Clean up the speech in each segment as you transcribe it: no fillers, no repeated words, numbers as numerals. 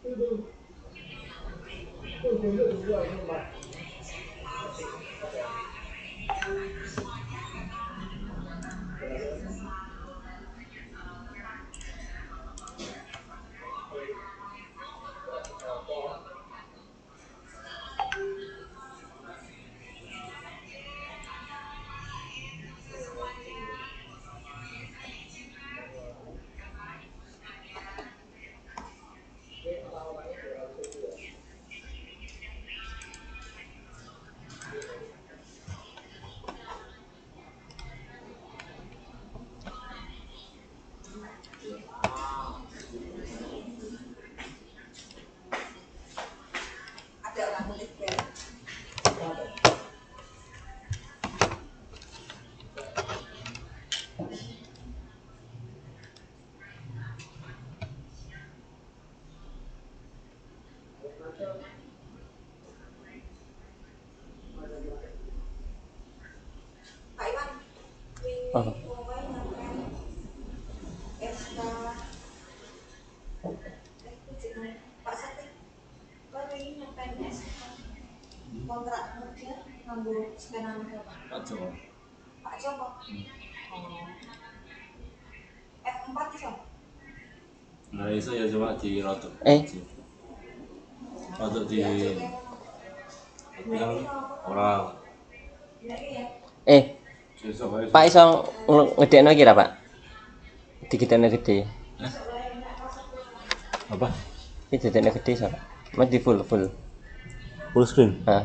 Oh. Nah, itu ya coba di rotok. Rotok di bilang orang. Pak iso ngedekno iki ra, Pak? Digedekno gede. Apa? Iki gedekno gede iso, Pak. Mas di full. Full screen. Nah,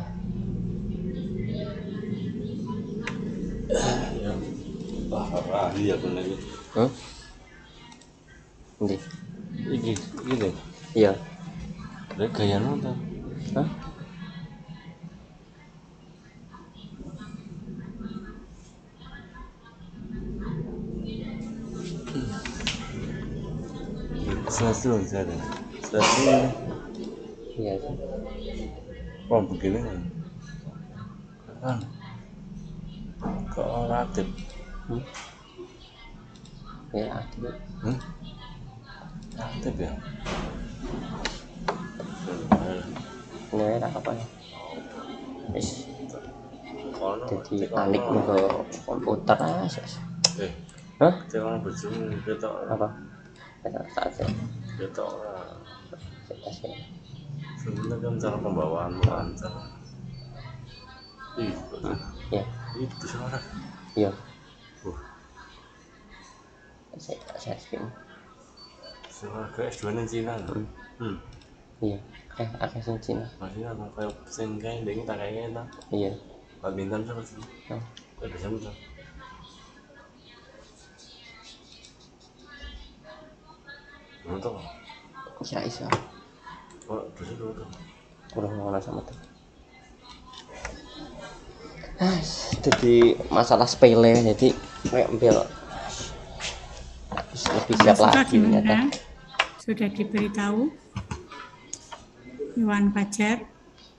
Ya. Wah, iya bener iki. Ndi? Iki deh. Iya. Lek gaya nonton. Hah? Sesuatu ada. Sesuatu. Iya. Oh begini kan. Kok aktif? Ya, aktif. Aktif ya. Nggak ada apa ya. Wis Kono. jadi panik ke komputer aja. Hah? Jangan berjumpa kita. Apa? Kita saja. Kita Kita sebenarnya kan cara pembawaanmu lancar. Iya. Itu suara. Iya. Saya skin. Suara kayak S2 Cina. Iya. Aku sing Cina. Maksudnya apa kayak sing kayak ding tak kayak itu. Iya. Badminton sama sih. Ada sama tuh. Nonton. Bisa iso. Oh, terus itu tuh. Kurang ngono sama tuh. Jadi masalah sepele jadi kayak ambil lebih siap lagi ternyata. Sudah diberitahu Iwan Fajar.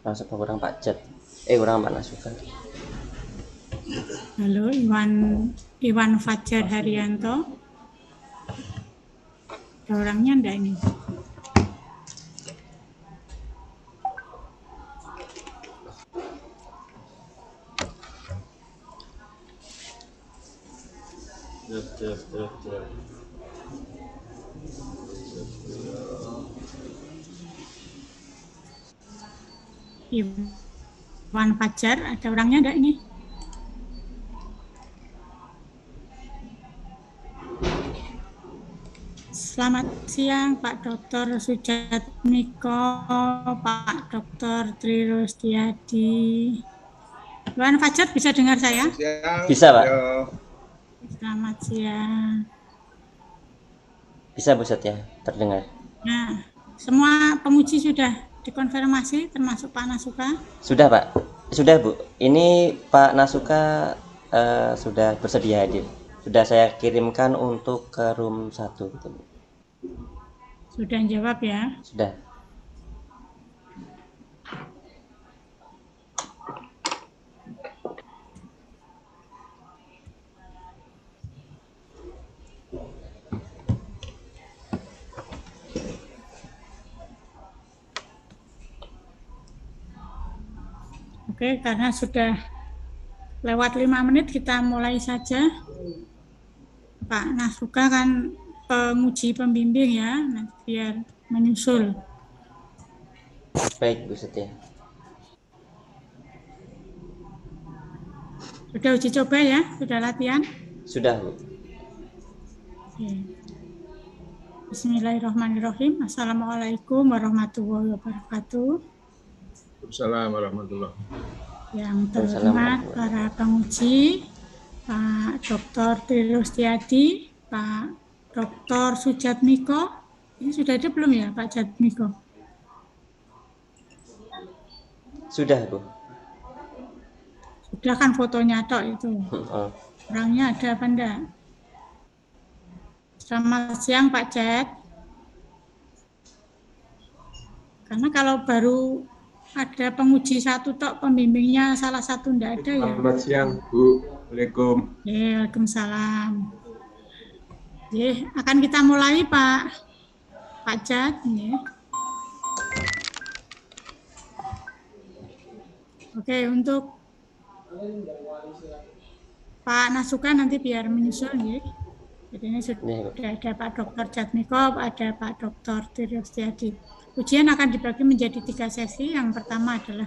Langsung kurang budget. Kurang mana suka. Halo Iwan Fajar Haryanto. Ada orangnya enggak ini? Iwan Fajar, ada orangnya enggak ini? Selamat siang Pak Dr. Sujatmiko, Pak Dr. Tri Rusdiadi. Iwan Fajar bisa dengar saya? Bisa, Pak. Selamat siang. Bisa Buset ya, terdengar. Nah, semua pemuji sudah dikonfirmasi termasuk Pak Nasuka? Sudah, Pak. Sudah, Bu. Ini Pak Nasuka sudah bersedia hadir. Sudah saya kirimkan untuk ke room 1 gitu, Bu. Sudah jawab ya? Sudah. Oke, karena sudah lewat 5 menit kita mulai saja. Pak Nasuka kan penguji pembimbing ya, nanti biar menyusul. Baik Bu Setia. Sudah uji coba ya? Sudah latihan? Sudah Bu. Oke. Bismillahirrahmanirrahim. Assalamualaikum warahmatullahi wabarakatuh. Assalamualaikum warahmatullahi. Yang terhormat para penguji, Pak Dr. Tri Rustiadi, Pak Dr. Sujatmiko. Ini sudah ada belum ya Pak Jatmiko? Sudah Bu. Sudah kan fotonya tok itu. Oh. Orangnya ada apa enggak? Selamat siang Pak Cet. Karena kalau baru ada penguji satu tok, pembimbingnya salah satu enggak ada ya. Selamat siang Bu. Waalaikumsalam. Waalaikumsalam. Akan kita mulai Pak Cet. Oke, untuk Pak Nasuka nanti biar menyusul ya. Jadi ini sudah ada Pak Dr. Jatmiko, ada Pak Dr. Tri Rustiadi. Ujian akan dibagi menjadi 3 sesi. Yang pertama adalah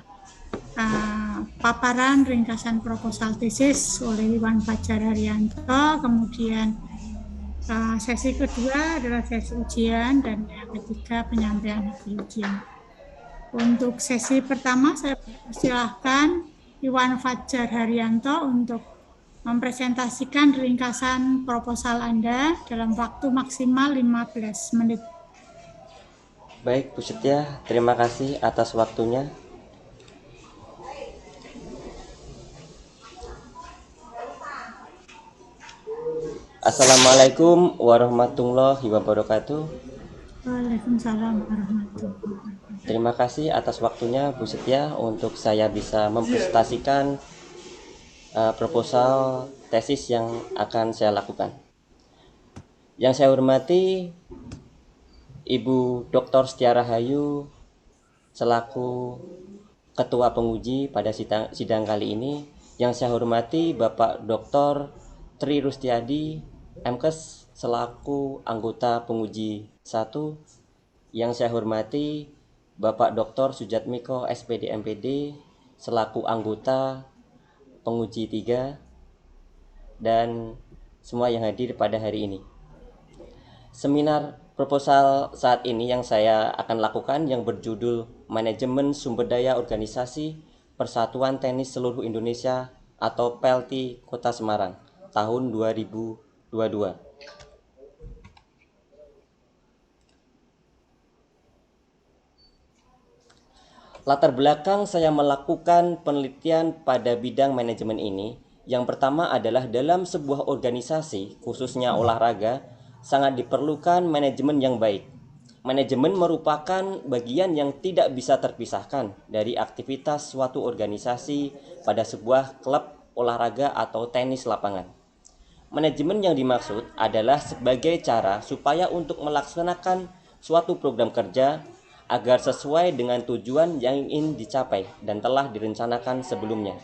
paparan ringkasan proposal tesis oleh Iwan Fajar Haryanto. Kemudian sesi kedua adalah sesi ujian, dan yang ketiga penyampaian hasil ujian. Untuk sesi pertama saya persilahkan Iwan Fajar Haryanto untuk mempresentasikan ringkasan proposal Anda dalam waktu maksimal 15 menit. Baik Bu Setia, terima kasih atas waktunya. Assalamualaikum warahmatullahi wabarakatuh. Waalaikumsalam warahmatullahi wabarakatuh. Terima kasih atas waktunya Bu Setia untuk saya bisa mempresentasikan proposal tesis yang akan saya lakukan. Yang saya hormati Ibu Dr. Setia Rahayu selaku Ketua Penguji pada sidang kali ini. Yang saya hormati Bapak Dr. Tri Rustiadi MKes selaku anggota penguji 1. Yang saya hormati Bapak Dr. Sujatmiko SPD MPD selaku anggota penguji 3, dan semua yang hadir pada hari ini. Seminar proposal saat ini yang saya akan lakukan yang berjudul Manajemen Sumber Daya Organisasi Persatuan Tenis Seluruh Indonesia atau PELTI Kota Semarang tahun 2022. Latar belakang saya melakukan penelitian pada bidang manajemen ini, yang pertama adalah dalam sebuah organisasi, khususnya olahraga, sangat diperlukan manajemen yang baik. Manajemen merupakan bagian yang tidak bisa terpisahkan dari aktivitas suatu organisasi pada sebuah klub olahraga atau tenis lapangan. Manajemen yang dimaksud adalah sebagai cara supaya untuk melaksanakan suatu program kerja agar sesuai dengan tujuan yang ingin dicapai dan telah direncanakan sebelumnya.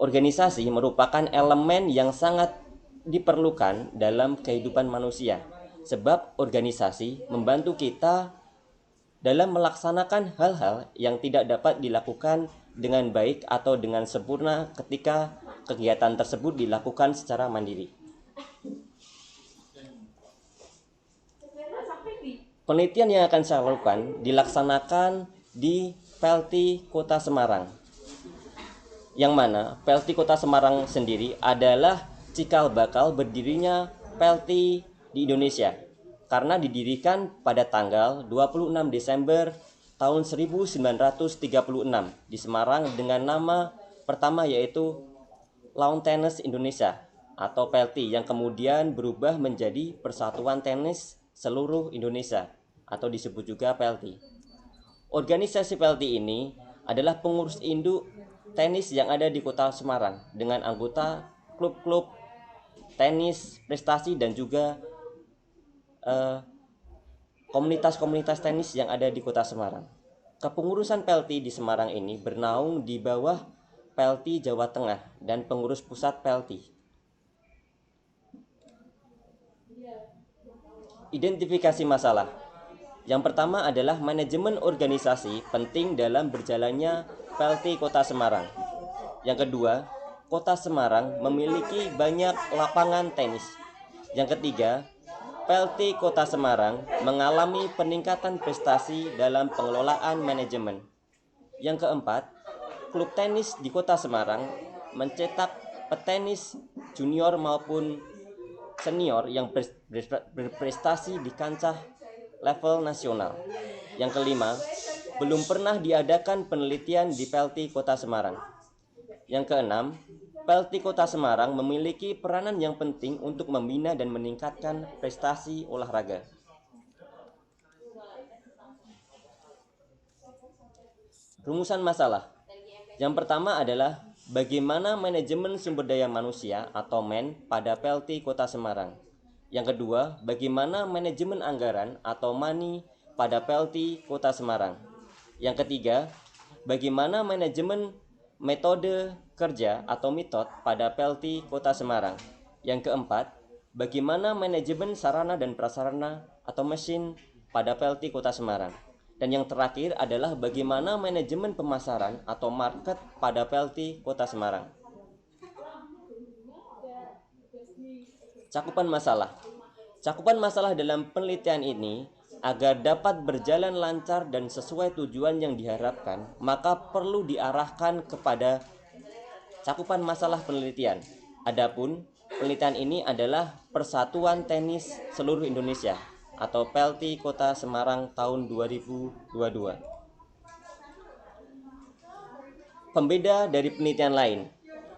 Organisasi merupakan elemen yang sangat diperlukan dalam kehidupan manusia, sebab organisasi membantu kita dalam melaksanakan hal-hal yang tidak dapat dilakukan dengan baik atau dengan sempurna ketika kegiatan tersebut dilakukan secara mandiri. Penelitian yang akan saya lakukan dilaksanakan di PELTI Kota Semarang, yang mana PELTI Kota Semarang sendiri adalah cikal bakal berdirinya PELTI di Indonesia, karena didirikan pada tanggal 26 Desember tahun 1936 di Semarang dengan nama pertama yaitu Lawn Tennis Indonesia atau PELTI, yang kemudian berubah menjadi Persatuan Tenis Seluruh Indonesia atau disebut juga PELTI. Organisasi PELTI ini adalah pengurus induk tenis yang ada di Kota Semarang dengan anggota klub-klub tenis prestasi dan juga komunitas-komunitas tenis yang ada di Kota Semarang. Kepengurusan PLT di Semarang ini bernaung di bawah PLT Jawa Tengah dan pengurus pusat PLT. Identifikasi masalah. Yang pertama adalah manajemen organisasi penting dalam berjalannya PLT Kota Semarang. Yang kedua, Kota Semarang memiliki banyak lapangan tenis. Yang ketiga, PLT Kota Semarang mengalami peningkatan prestasi dalam pengelolaan manajemen. Yang keempat, klub tenis di Kota Semarang mencetak petenis junior maupun senior yang berprestasi di kancah level nasional. Yang kelima, belum pernah diadakan penelitian di PLT Kota Semarang. Yang keenam, PLT Kota Semarang memiliki peranan yang penting untuk membina dan meningkatkan prestasi olahraga. Rumusan masalah. Yang pertama adalah bagaimana manajemen sumber daya manusia atau MEN pada PLT Kota Semarang. Yang kedua, bagaimana manajemen anggaran atau MANI pada PLT Kota Semarang. Yang ketiga, bagaimana manajemen metode kerja atau MITOT pada PLT Kota Semarang. Yang keempat, bagaimana manajemen sarana dan prasarana atau mesin pada PLT Kota Semarang. Dan yang terakhir adalah bagaimana manajemen pemasaran atau market pada PLT Kota Semarang. Cakupan masalah. Cakupan masalah dalam penelitian ini agar dapat berjalan lancar dan sesuai tujuan yang diharapkan, maka perlu diarahkan kepada cakupan masalah penelitian. Adapun penelitian ini adalah Persatuan Tenis Seluruh Indonesia atau PLT Kota Semarang tahun 2022. Pembeda dari penelitian lain.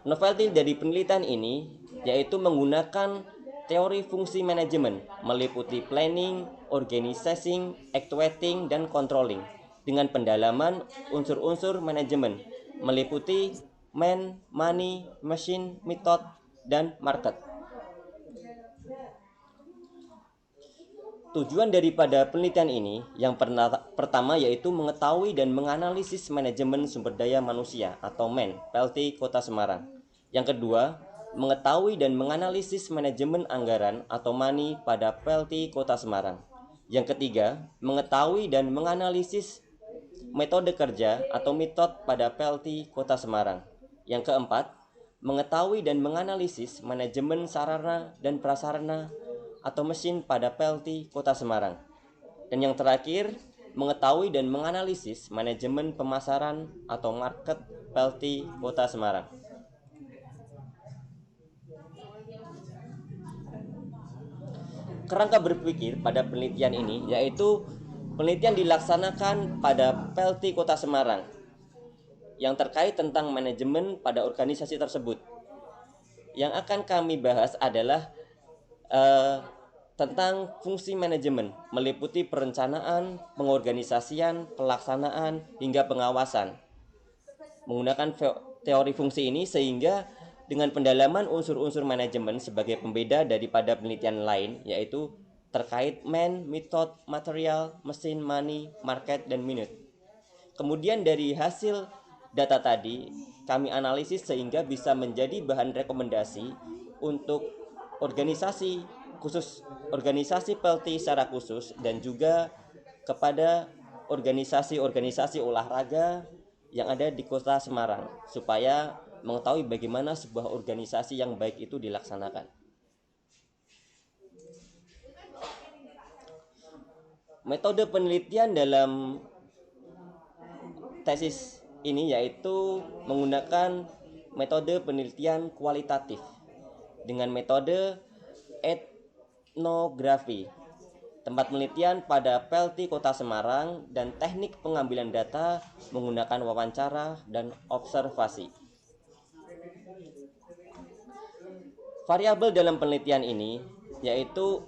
Novelty dari penelitian ini yaitu menggunakan teori fungsi manajemen meliputi planning, organizing, actuating, dan controlling dengan pendalaman unsur-unsur manajemen meliputi man, money, machine, method, dan market. Tujuan daripada penelitian ini yang pertama yaitu mengetahui dan menganalisis manajemen sumber daya manusia atau MEN PLT Kota Semarang. Yang kedua, mengetahui dan menganalisis manajemen anggaran atau MANI pada PLT Kota Semarang. Yang ketiga, mengetahui dan menganalisis metode kerja atau MITOT pada PLT Kota Semarang. Yang keempat, mengetahui dan menganalisis manajemen sarana dan prasarana atau mesin pada PLT Kota Semarang. Dan yang terakhir, mengetahui dan menganalisis manajemen pemasaran atau market PLT Kota Semarang. Kerangka berpikir pada penelitian ini yaitu penelitian dilaksanakan pada PLT Kota Semarang yang terkait tentang manajemen pada organisasi tersebut. Yang akan kami bahas adalah tentang fungsi manajemen meliputi perencanaan, pengorganisasian, pelaksanaan, hingga pengawasan. Menggunakan teori fungsi ini sehingga dengan pendalaman unsur-unsur manajemen sebagai pembeda daripada penelitian lain yaitu terkait man, method, material, mesin, money, market, dan minute. Kemudian dari hasil data tadi kami analisis sehingga bisa menjadi bahan rekomendasi untuk organisasi khusus, organisasi PLT secara khusus dan juga kepada organisasi-organisasi olahraga yang ada di Kota Semarang supaya mengetahui bagaimana sebuah organisasi yang baik itu dilaksanakan. Metode penelitian dalam tesis ini yaitu menggunakan metode penelitian kualitatif dengan metode etnografi, tempat penelitian pada PLT Kota Semarang, dan teknik pengambilan data menggunakan wawancara dan observasi. Variabel dalam penelitian ini yaitu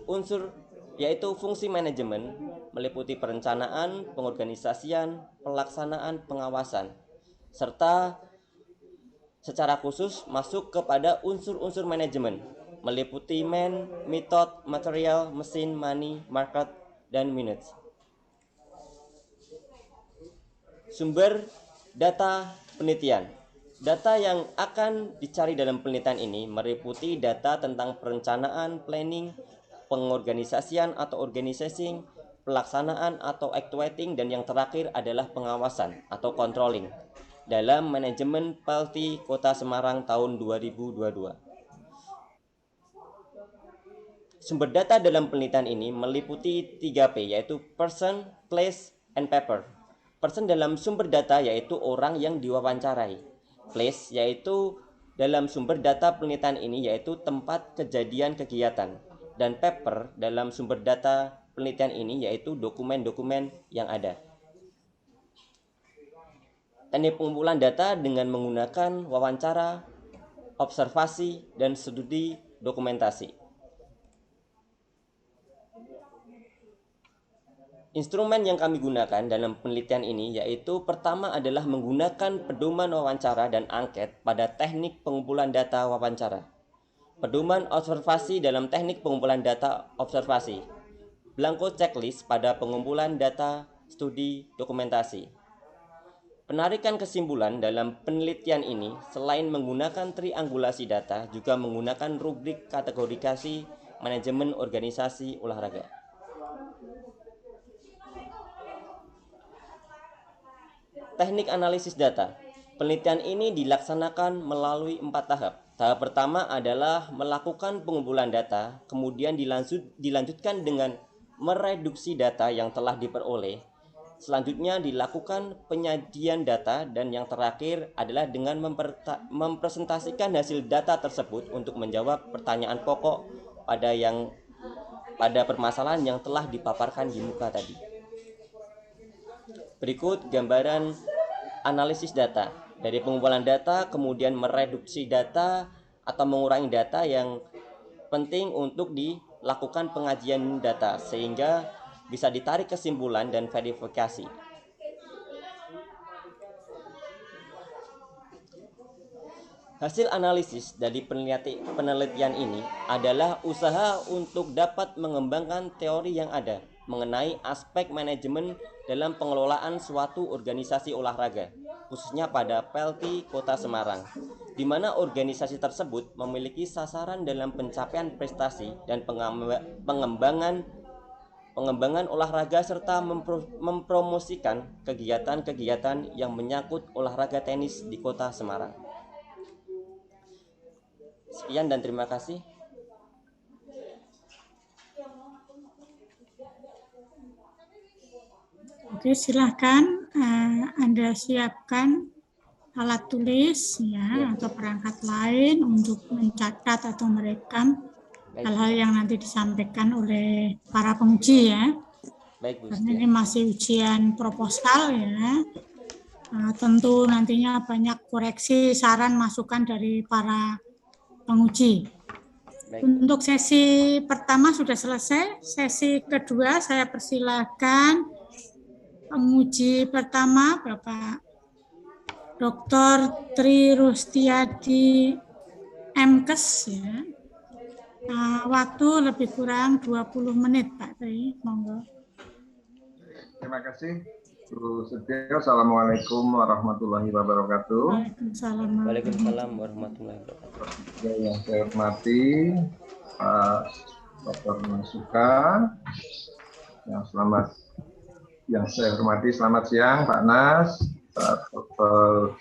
fungsi manajemen meliputi perencanaan, pengorganisasian, pelaksanaan, pengawasan, serta secara khusus masuk kepada unsur-unsur manajemen meliputi man, method, material, mesin, money, market, dan minutes. Sumber data penelitian. Data yang akan dicari dalam penelitian ini meliputi data tentang perencanaan, planning, pengorganisasian atau organizing, pelaksanaan atau actuating, dan yang terakhir adalah pengawasan atau controlling dalam manajemen PLT Kota Semarang tahun 2022. Sumber data dalam penelitian ini meliputi 3P, yaitu person, place, and paper. Person dalam sumber data yaitu orang yang diwawancarai. Place yaitu dalam sumber data penelitian ini yaitu tempat kejadian kegiatan. Dan paper dalam sumber data penelitian ini yaitu dokumen-dokumen yang ada. Teknik pengumpulan data dengan menggunakan wawancara, observasi, dan studi dokumentasi. Instrumen yang kami gunakan dalam penelitian ini yaitu pertama adalah menggunakan pedoman wawancara dan angket pada teknik pengumpulan data wawancara. Pedoman observasi dalam teknik pengumpulan data observasi. Blanko checklist pada pengumpulan data studi dokumentasi. Penarikan kesimpulan dalam penelitian ini selain menggunakan triangulasi data juga menggunakan rubrik kategorisasi manajemen organisasi olahraga. Teknik analisis data. Penelitian ini dilaksanakan melalui 4 tahap. Tahap pertama adalah melakukan pengumpulan data, kemudian dilanjutkan dengan mereduksi data yang telah diperoleh. Selanjutnya dilakukan penyajian data, dan yang terakhir adalah dengan mempresentasikan hasil data tersebut untuk menjawab pertanyaan pokok pada permasalahan yang telah dipaparkan di muka tadi. Berikut gambaran analisis data. Dari pengumpulan data, kemudian mereduksi data atau mengurangi data yang penting untuk dilakukan pengajian data, sehingga bisa ditarik kesimpulan dan verifikasi. Hasil analisis dari penelitian ini adalah usaha untuk dapat mengembangkan teori yang ada mengenai aspek manajemen dalam pengelolaan suatu organisasi olahraga, khususnya pada PLT Kota Semarang, di mana organisasi tersebut memiliki sasaran dalam pencapaian prestasi dan pengembangan olahraga serta mempromosikan kegiatan-kegiatan yang menyangkut olahraga tenis di Kota Semarang. Sekian dan terima kasih. Oke, silahkan Anda siapkan alat tulis ya atau perangkat lain untuk mencatat atau merekam hal-hal yang nanti disampaikan oleh para penguji ya. Baik, Bu. Karena ini masih ujian proposal ya. Tentu nantinya banyak koreksi, saran, masukan dari para penguji. Baik. Untuk sesi pertama sudah selesai. Sesi kedua saya persilahkan penguji pertama Bapak Dr. Tri Rustiadi MKes ya. Waktu lebih kurang 20 menit Pak Tri, monggo. Terima kasih, Bu Setio. Assalamualaikum warahmatullahi wabarakatuh. Waalaikumsalam warahmatullahi wabarakatuh. Yang saya hormati Pak Dr. Masuka, yang saya hormati selamat siang Pak Nas, Pak Dr.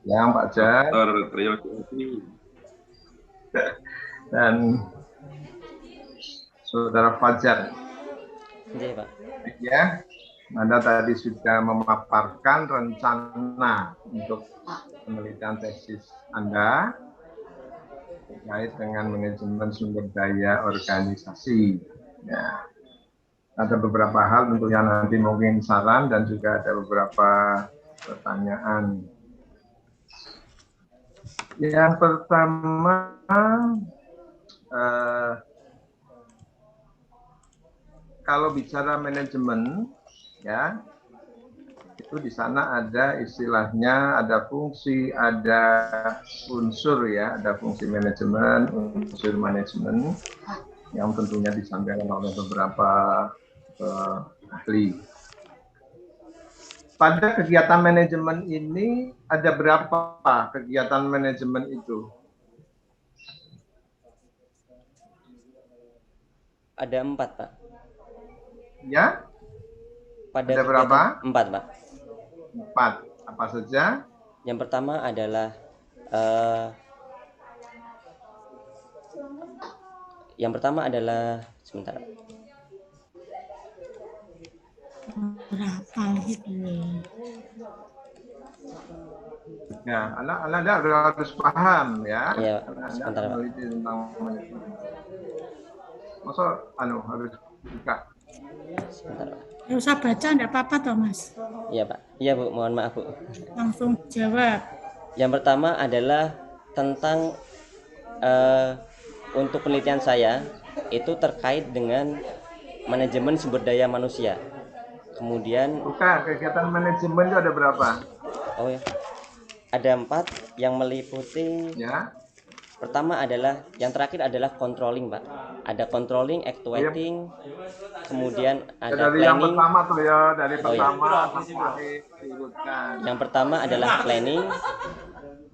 Yang Pak Jan, dan Saudara Fajar. Iya, Pak. Ya, Anda tadi sudah memaparkan rencana untuk penelitian tesis Anda terkait dengan manajemen sumber daya organisasi. Ya. Ada beberapa hal tentunya nanti mungkin saran dan juga ada beberapa pertanyaan. Yang pertama, kalau bicara manajemen, ya, itu di sana ada istilahnya, ada fungsi, ada unsur ya, ada fungsi manajemen, unsur manajemen yang tentunya disampaikan oleh beberapa ahli. pada kegiatan manajemen ini ada berapa kegiatan manajemen itu? Ada 4, Pak. Ya, Pada ada berapa? 4, Pak. 4. Apa saja? Yang pertama adalah eh, sebentar. Berapa gitu Ya, Anda harus paham ya. Iya, Anda sebentar, Pak. meneliti tentang manajemen. Masa harus buka. Sebentar, Pak. Nggak usah baca, enggak apa-apa toh Mas. Iya, Pak. Iya, Bu. Mohon maaf, Bu. Langsung jawab. Yang pertama adalah tentang untuk penelitian saya itu terkait dengan manajemen sumber daya manusia. Kemudian Buka, kegiatan manajemen itu ada berapa? oh ya, ada 4 yang meliputi. Ya. Pertama adalah, yang terakhir adalah controlling, Pak. Ada controlling, actuating, kemudian Ya, ada dari yang planning. pertama tuh ya, dari Oh, iya. pertama sampai akhir diurutkan. Yang pertama adalah planning,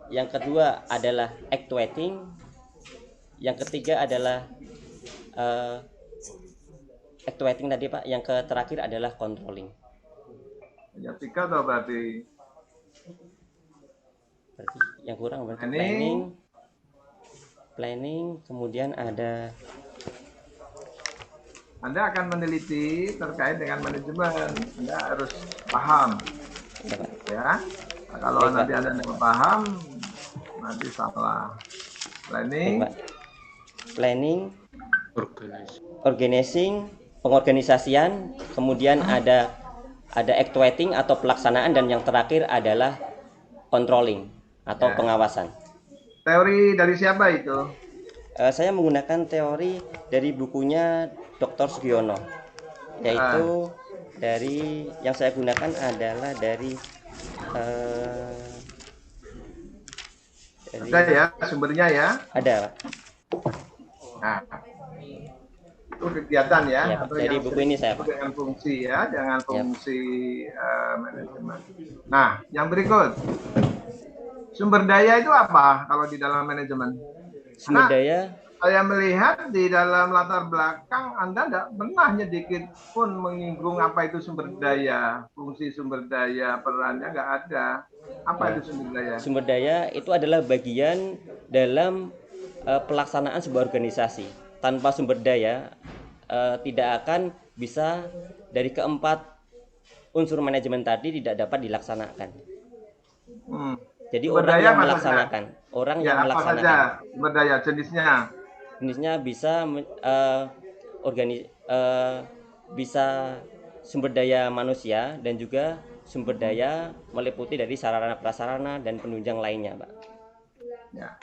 yang kedua adalah actuating, yang ketiga adalah actuating tadi, Pak. Yang terakhir adalah controlling. Ya, 3 tuh berarti. Berarti yang kurang berarti Planning. planning, kemudian ada Anda akan meneliti terkait dengan manajemen. Anda harus paham. ya, Pak. Ya. Nah, kalau Baik, nanti Pak. Anda tidak paham, nanti salah. Planning. Baik, Pak. Planning, organizing, pengorganisasian, kemudian ada actuating atau pelaksanaan, dan yang terakhir adalah controlling atau Ya. pengawasan. Teori dari siapa itu? Saya menggunakan teori dari bukunya Dr. Sugiono, yaitu dari yang saya gunakan adalah dari Ada ya sumbernya ya. ada, Pak. Nah, itu kegiatan ya. Ya, Pak. Atau Dari yang buku ini saya, Pak. dengan fungsi ya, dengan fungsi manajemen. Nah, yang berikut, sumber daya itu apa kalau di dalam manajemen? Sumber Nah, daya, saya melihat di dalam latar belakang Anda tidak pernah sedikit pun menyinggung apa itu sumber daya, fungsi sumber daya, perannya nggak ada. Apa itu sumber daya? sumber daya itu adalah bagian dalam pelaksanaan sebuah organisasi. Tanpa sumber daya tidak akan bisa, dari keempat unsur manajemen tadi tidak dapat dilaksanakan. Jadi Sumber orang daya yang apa melaksanakan, orang Ya, yang apa melaksanakan. saja sumber daya jenisnya? Jenisnya bisa bisa sumber daya manusia dan juga sumber daya meliputi dari sarana prasarana dan penunjang lainnya, Pak. Ya.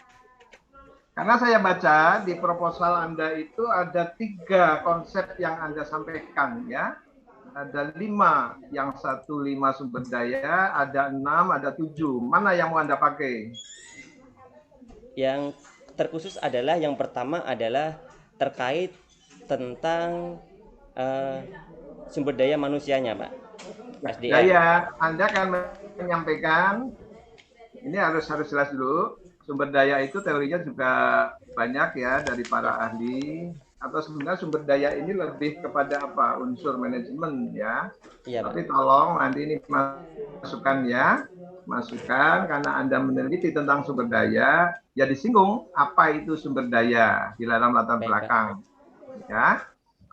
Karena saya baca di proposal Anda itu ada 3 konsep yang Anda sampaikan ya. Ada 5, yang 5 sumber daya, ada 6, ada 7. Mana yang mau Anda pakai? Yang terkhusus adalah yang pertama adalah terkait tentang sumber daya manusianya, Pak. SDM. Daya, Anda akan menyampaikan, ini harus jelas dulu, sumber daya itu teorinya juga banyak ya dari para ahli, atau sebenarnya sumber daya ini lebih kepada apa? Unsur manajemen ya. Iya, Pak. Tapi tolong nanti ini masukan ya, masukan karena Anda meneliti tentang sumber daya, ya disinggung apa itu sumber daya di dalam latar belakang. Ya.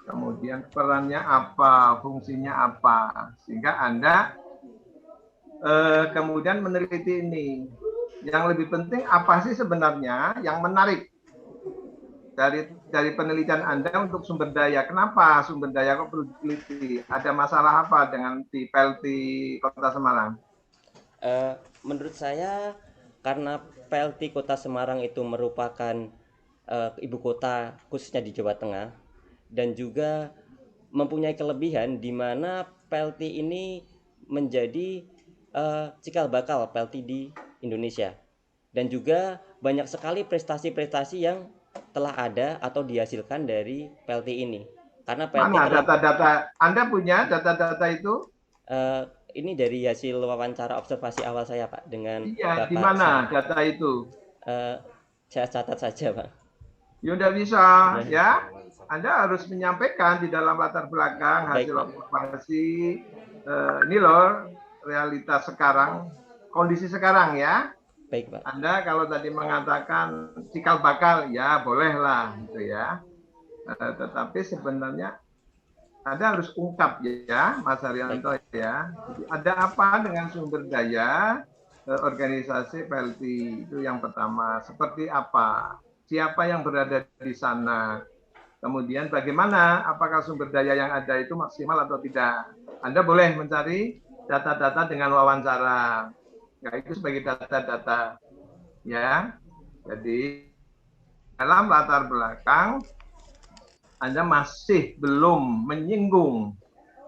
Kemudian perannya apa, fungsinya apa, sehingga Anda kemudian meneliti ini. Yang lebih penting apa sih sebenarnya yang menarik dari penelitian Anda untuk sumber daya? Kenapa sumber daya kok perlu diteliti? Ada masalah apa dengan di PLT Kota Semarang? Menurut saya karena PLT Kota Semarang itu merupakan ibu kota khususnya di Jawa Tengah, dan juga mempunyai kelebihan di mana PLT ini menjadi cikal bakal PLT di Indonesia, dan juga banyak sekali prestasi-prestasi yang telah ada atau dihasilkan dari PLT ini. Karena PLT mana data-data Anda punya data-data itu? ini dari hasil wawancara observasi awal saya Pak dengan Iya, Bapak. di mana data itu? Saya catat saja Pak. Ya udah bisa, ya. Anda harus menyampaikan di dalam latar belakang Baik, hasil Pak. observasi. Ini loh realitas sekarang, kondisi sekarang ya. Baik Pak. Anda kalau tadi mengatakan cikal bakal, ya bolehlah gitu ya. Tetapi sebenarnya Anda harus ungkap ya, Mas Haryanto ya. Jadi, ada apa dengan sumber daya organisasi PLT itu yang pertama. Seperti apa? Siapa yang berada di sana? Kemudian bagaimana? Apakah sumber daya yang ada itu maksimal atau tidak? Anda boleh mencari data-data dengan wawancara. Ya, itu sebagai data-data. Ya. Jadi dalam latar belakang Anda masih belum menyinggung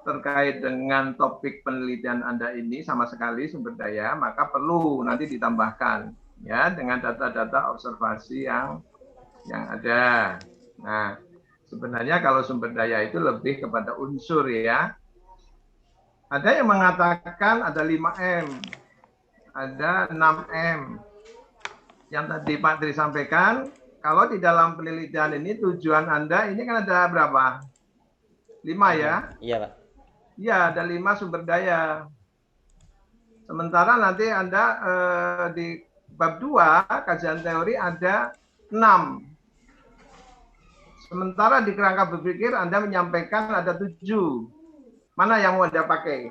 terkait dengan topik penelitian Anda ini sama sekali sumber daya, maka perlu nanti ditambahkan ya dengan data-data observasi yang ada. Nah, sebenarnya kalau sumber daya itu lebih kepada unsur ya. Ada yang mengatakan ada 5M, ada 6M. Yang tadi Pak Tri sampaikan, kalau di dalam penelitian ini tujuan Anda ini kan ada berapa? 5 ya? Iya Pak. Iya, ada 5 sumber daya. Sementara nanti Anda di bab 2, kajian teori ada 6. Sementara di kerangka berpikir Anda menyampaikan ada 7. Mana yang mau Anda pakai?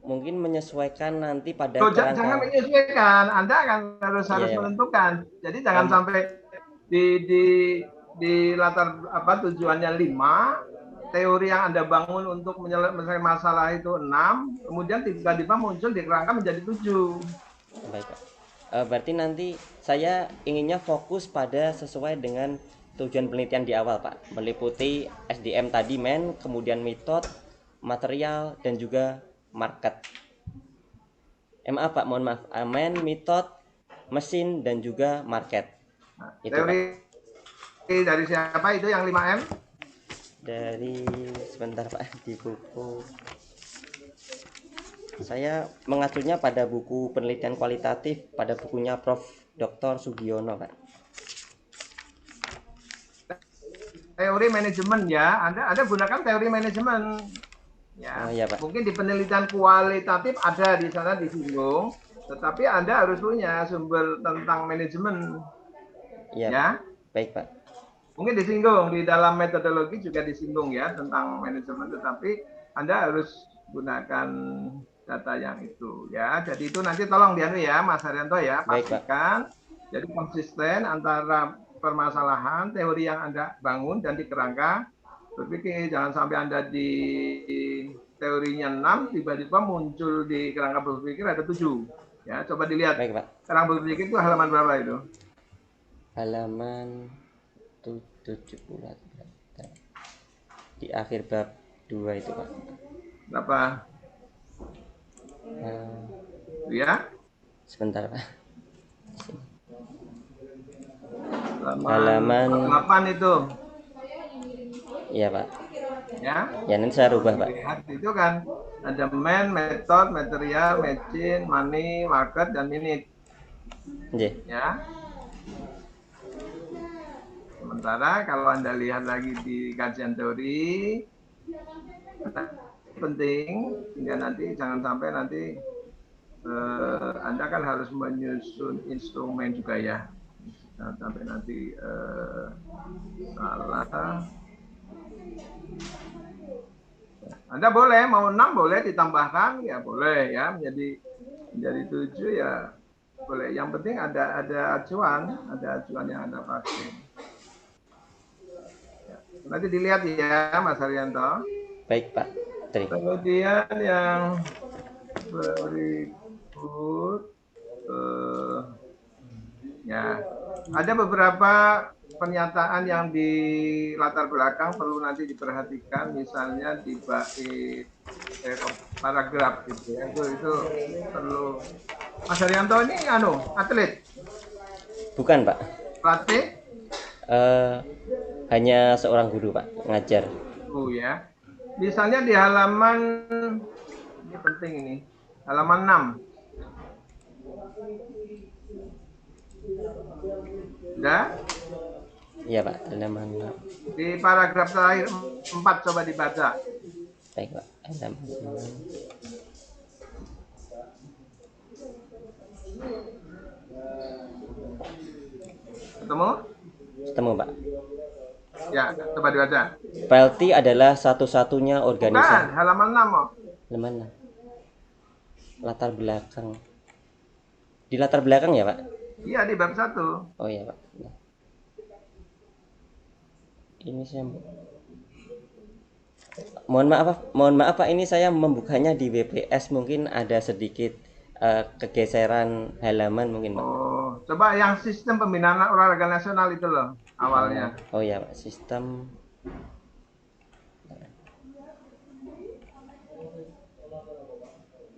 Mungkin menyesuaikan nanti pada kerangka. Jangan menyesuaikan, Anda harus menentukan. Jadi jangan sampai di latar tujuannya 5, teori yang Anda bangun untuk menyelesaikan masalah itu 6, kemudian tiba-tiba muncul di kerangka menjadi 7. Baik Pak. Berarti nanti saya inginnya fokus pada sesuai dengan tujuan penelitian di awal Pak, meliputi SDM tadi kemudian metode, material, dan juga market. Maaf Pak, mohon maaf, metode, mesin, dan juga market. Itu, teori Pak. Dari siapa itu yang 5M? Dari sebentar Pak, di buku. Saya mengacunya pada buku penelitian kualitatif, pada bukunya Prof. Dr. Sugiono Pak. Teori manajemen ya, Anda gunakan teori manajemen. Ya, iya, Pak. Mungkin di penelitian kualitatif ada di sana disinggung, tetapi Anda harus punya sumber tentang manajemen. Iya. Ya. Baik, Pak. Mungkin disinggung di dalam metodologi juga disinggung ya tentang manajemen, tetapi Anda harus gunakan data yang itu ya. Jadi itu nanti tolong dianu ya, Mas Haryanto ya, pastikan. Jadi konsisten antara permasalahan teori yang Anda bangun dan di kerangka berpikir. Jangan sampai Anda di teorinya 6 tiba-tiba muncul di kerangka berpikir ada 7 ya. Coba dilihat. Baik, Pak. Kerangka berpikir itu halaman berapa itu? Halaman 70 di akhir bab 2 itu Pak. Berapa? Ya. Sebentar Pak. Halaman 8 itu. Iya Pak. Ya. Ya nanti saya rubah Pak. Lihat itu kan ada method, material, machine, money, market, dan minute. Ya. Sementara kalau Anda lihat lagi di kajian teori, penting hingga nanti jangan sampai nanti Anda kan harus menyusun instrumen juga ya. Jangan sampai nanti salah. Anda boleh mau 6 boleh ditambahkan ya boleh ya menjadi 7 ya boleh. Yang penting ada acuan yang Anda pakai. Nanti dilihat ya Mas Haryanto. Baik Pak. Kemudian yang berikut ya ada beberapa pernyataan yang di latar belakang perlu nanti diperhatikan, misalnya di bait paragraf gitu ya. Itu perlu. Mas Haryanto ini atlet? Bukan Pak. Pelatih? Hanya seorang guru Pak, ngajar. Oh ya. Misalnya di halaman, ini penting ini, halaman 6. Sudah? Iya Pak, halaman. Di paragraf terakhir 4 coba dibaca. Baik Pak, halaman 6. Ketemu? Ketemu Pak. Ya, coba dibaca. PLT adalah satu-satunya Bukan, organisasi. halaman 6. Oh. Halaman 6. Latar belakang. Di latar belakang ya Pak? Iya, di bab 1. Oh iya Pak. Ini saya mohon maaf Pak, ini saya membukanya di WPS, mungkin ada sedikit kegeseran halaman mungkin Pak. Oh, coba yang sistem pembinaan olahraga nasional itu loh awalnya. Oh iya Pak, sistem.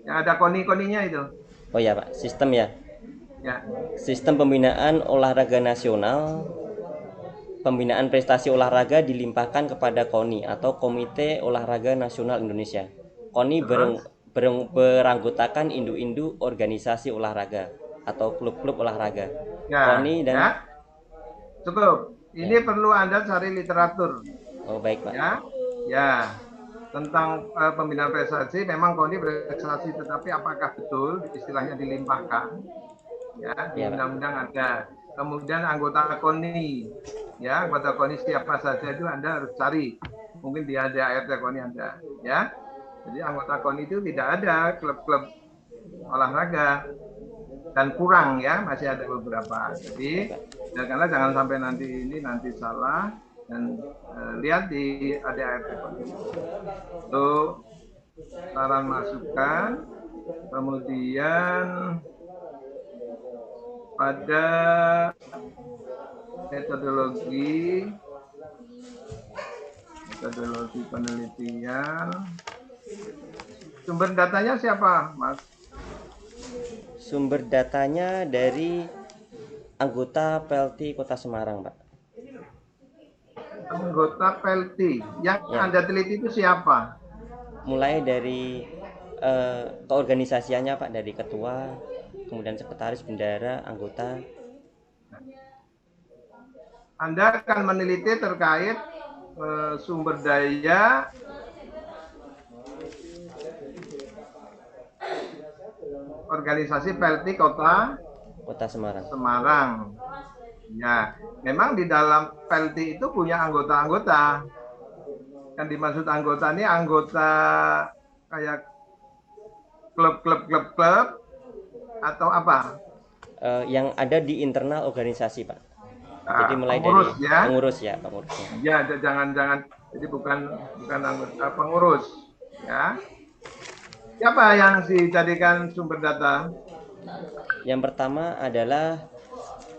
Yang ada koni-koninya itu. Oh iya Pak, sistem ya. Ya. Sistem pembinaan olahraga nasional. Pembinaan prestasi olahraga dilimpahkan kepada KONI atau Komite Olahraga Nasional Indonesia. KONI beranggotakan induk-induk organisasi olahraga atau klub-klub olahraga. Ya, KONI dan ya. Cukup. Ini perlu Anda cari literatur. Oh baik Pak. Ya. Ya. Tentang pembinaan prestasi, memang KONI prestasi, tetapi apakah betul istilahnya dilimpahkan? Ya, di undang-undang ada. Kemudian anggota KONI, ya, anggota KONI siapa saja itu Anda harus cari. Mungkin di ADART KONI ada, ya. Jadi anggota KONI itu tidak ada klub-klub olahraga dan kurang ya, masih ada beberapa. Jadi karena jangan sampai nanti salah dan lihat di ADART KONI. Itu saran masukan, kemudian pada metodologi penelitian, sumber datanya siapa, Mas? Sumber datanya dari anggota PLT Kota Semarang, Pak. Anggota PLT yang Anda teliti itu siapa? Mulai dari keorganisasiannya Pak, dari ketua, kemudian sekretaris, bendahara, anggota. Anda akan meneliti terkait sumber daya organisasi PLT Kota Semarang. Ya, memang di dalam PLT itu punya anggota-anggota. Yang dimaksud anggota ini anggota kayak klub atau apa? Yang ada di internal organisasi, Pak. Jadi mulai pengurus, dari ya? pengurusnya. Ya, jangan. Jadi bukan anggota, pengurus, ya. Siapa yang dijadikan sumber data? Yang pertama adalah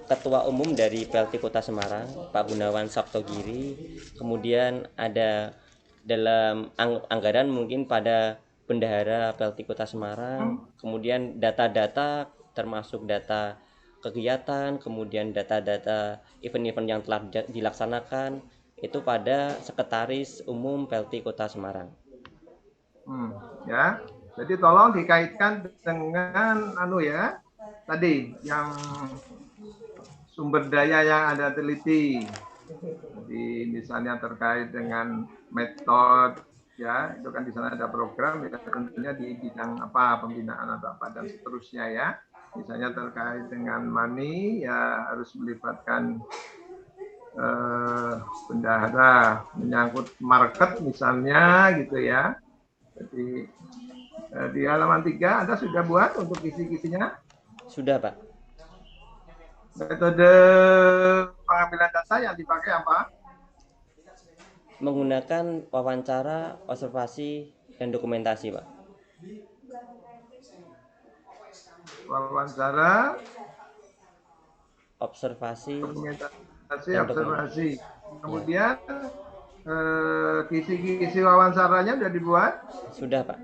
Ketua Umum dari PLT Kota Semarang, Pak Gunawan Saptogiri. Kemudian ada dalam anggaran mungkin pada bendahara PLT Kota Semarang. Kemudian data-data termasuk data kegiatan, kemudian data-data event-event yang telah dilaksanakan itu pada Sekretaris Umum PLT Kota Semarang. Ya, jadi tolong dikaitkan dengan tadi yang sumber daya yang Anda teliti. Jadi misalnya terkait dengan metode, ya, itu kan di sana ada program, ya, tentunya di bidang apa, pembinaan atau apa dan seterusnya ya. Misalnya terkait dengan money, ya harus melibatkan bendahara, menyangkut market misalnya gitu ya. Jadi di halaman 3 Anda sudah buat untuk kisi-kisinya? Sudah, Pak. Metode pengambilan data yang dipakai apa? Menggunakan wawancara, observasi, dan dokumentasi, Pak. Wawancara, observasi, observasi. Kemudian kisi-kisi wawancaranya sudah dibuat? Sudah, Pak.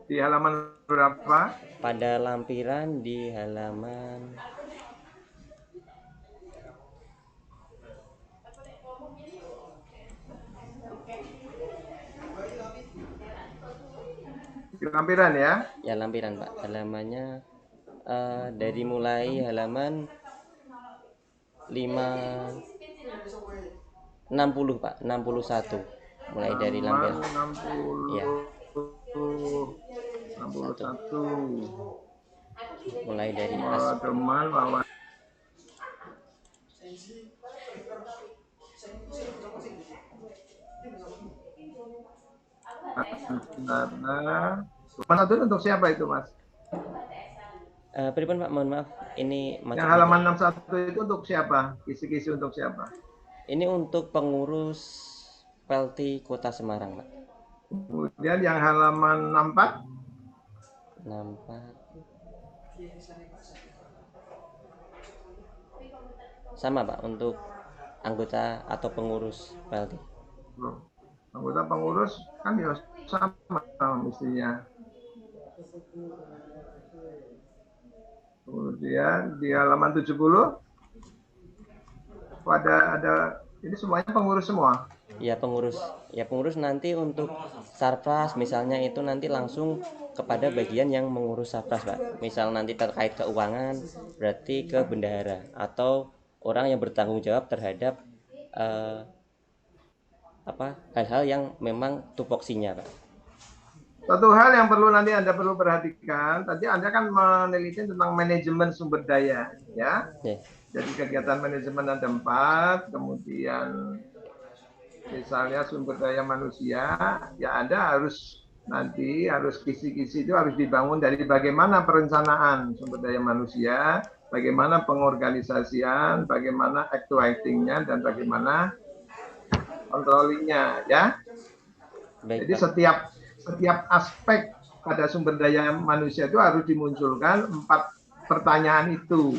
Di halaman berapa? Pada lampiran di halaman Di lampiran ya. Ya lampiran Pak, halamannya dari mulai halaman 60 Pak, 61 mulai dari Halaman lampiran. Ya, 61. mulai dari Teman bahwa Mas satu untuk siapa itu Mas? pripun Pak, mohon maaf, ini Yang macam halaman 61 itu untuk siapa? Kisi-kisi untuk siapa? ini untuk pengurus Pelti Kota Semarang Pak. Kemudian yang halaman 64 Nampak sama Pak untuk anggota atau pengurus Pelti. anggota pengurus kan ya sama mestinya. Kemudian di halaman 70 ada ini semuanya pengurus semua. Ya pengurus nanti untuk Sarpras misalnya itu nanti langsung kepada bagian yang mengurus Sarpras Pak. Misal nanti terkait keuangan berarti ke bendahara atau orang yang bertanggung jawab terhadap hal-hal yang memang tupoksinya Pak. Satu hal yang perlu nanti Anda perlu perhatikan, tadi Anda kan meneliti tentang manajemen sumber daya, ya. Yeah. Jadi kegiatan manajemen ada 4, kemudian misalnya sumber daya manusia, ya Anda harus kisi-kisi itu harus dibangun dari bagaimana perencanaan sumber daya manusia, bagaimana pengorganisasian, bagaimana actuating-nya, dan bagaimana controlling-nya, ya. Baik, jadi setiap aspek pada sumber daya manusia itu harus dimunculkan 4 pertanyaan itu.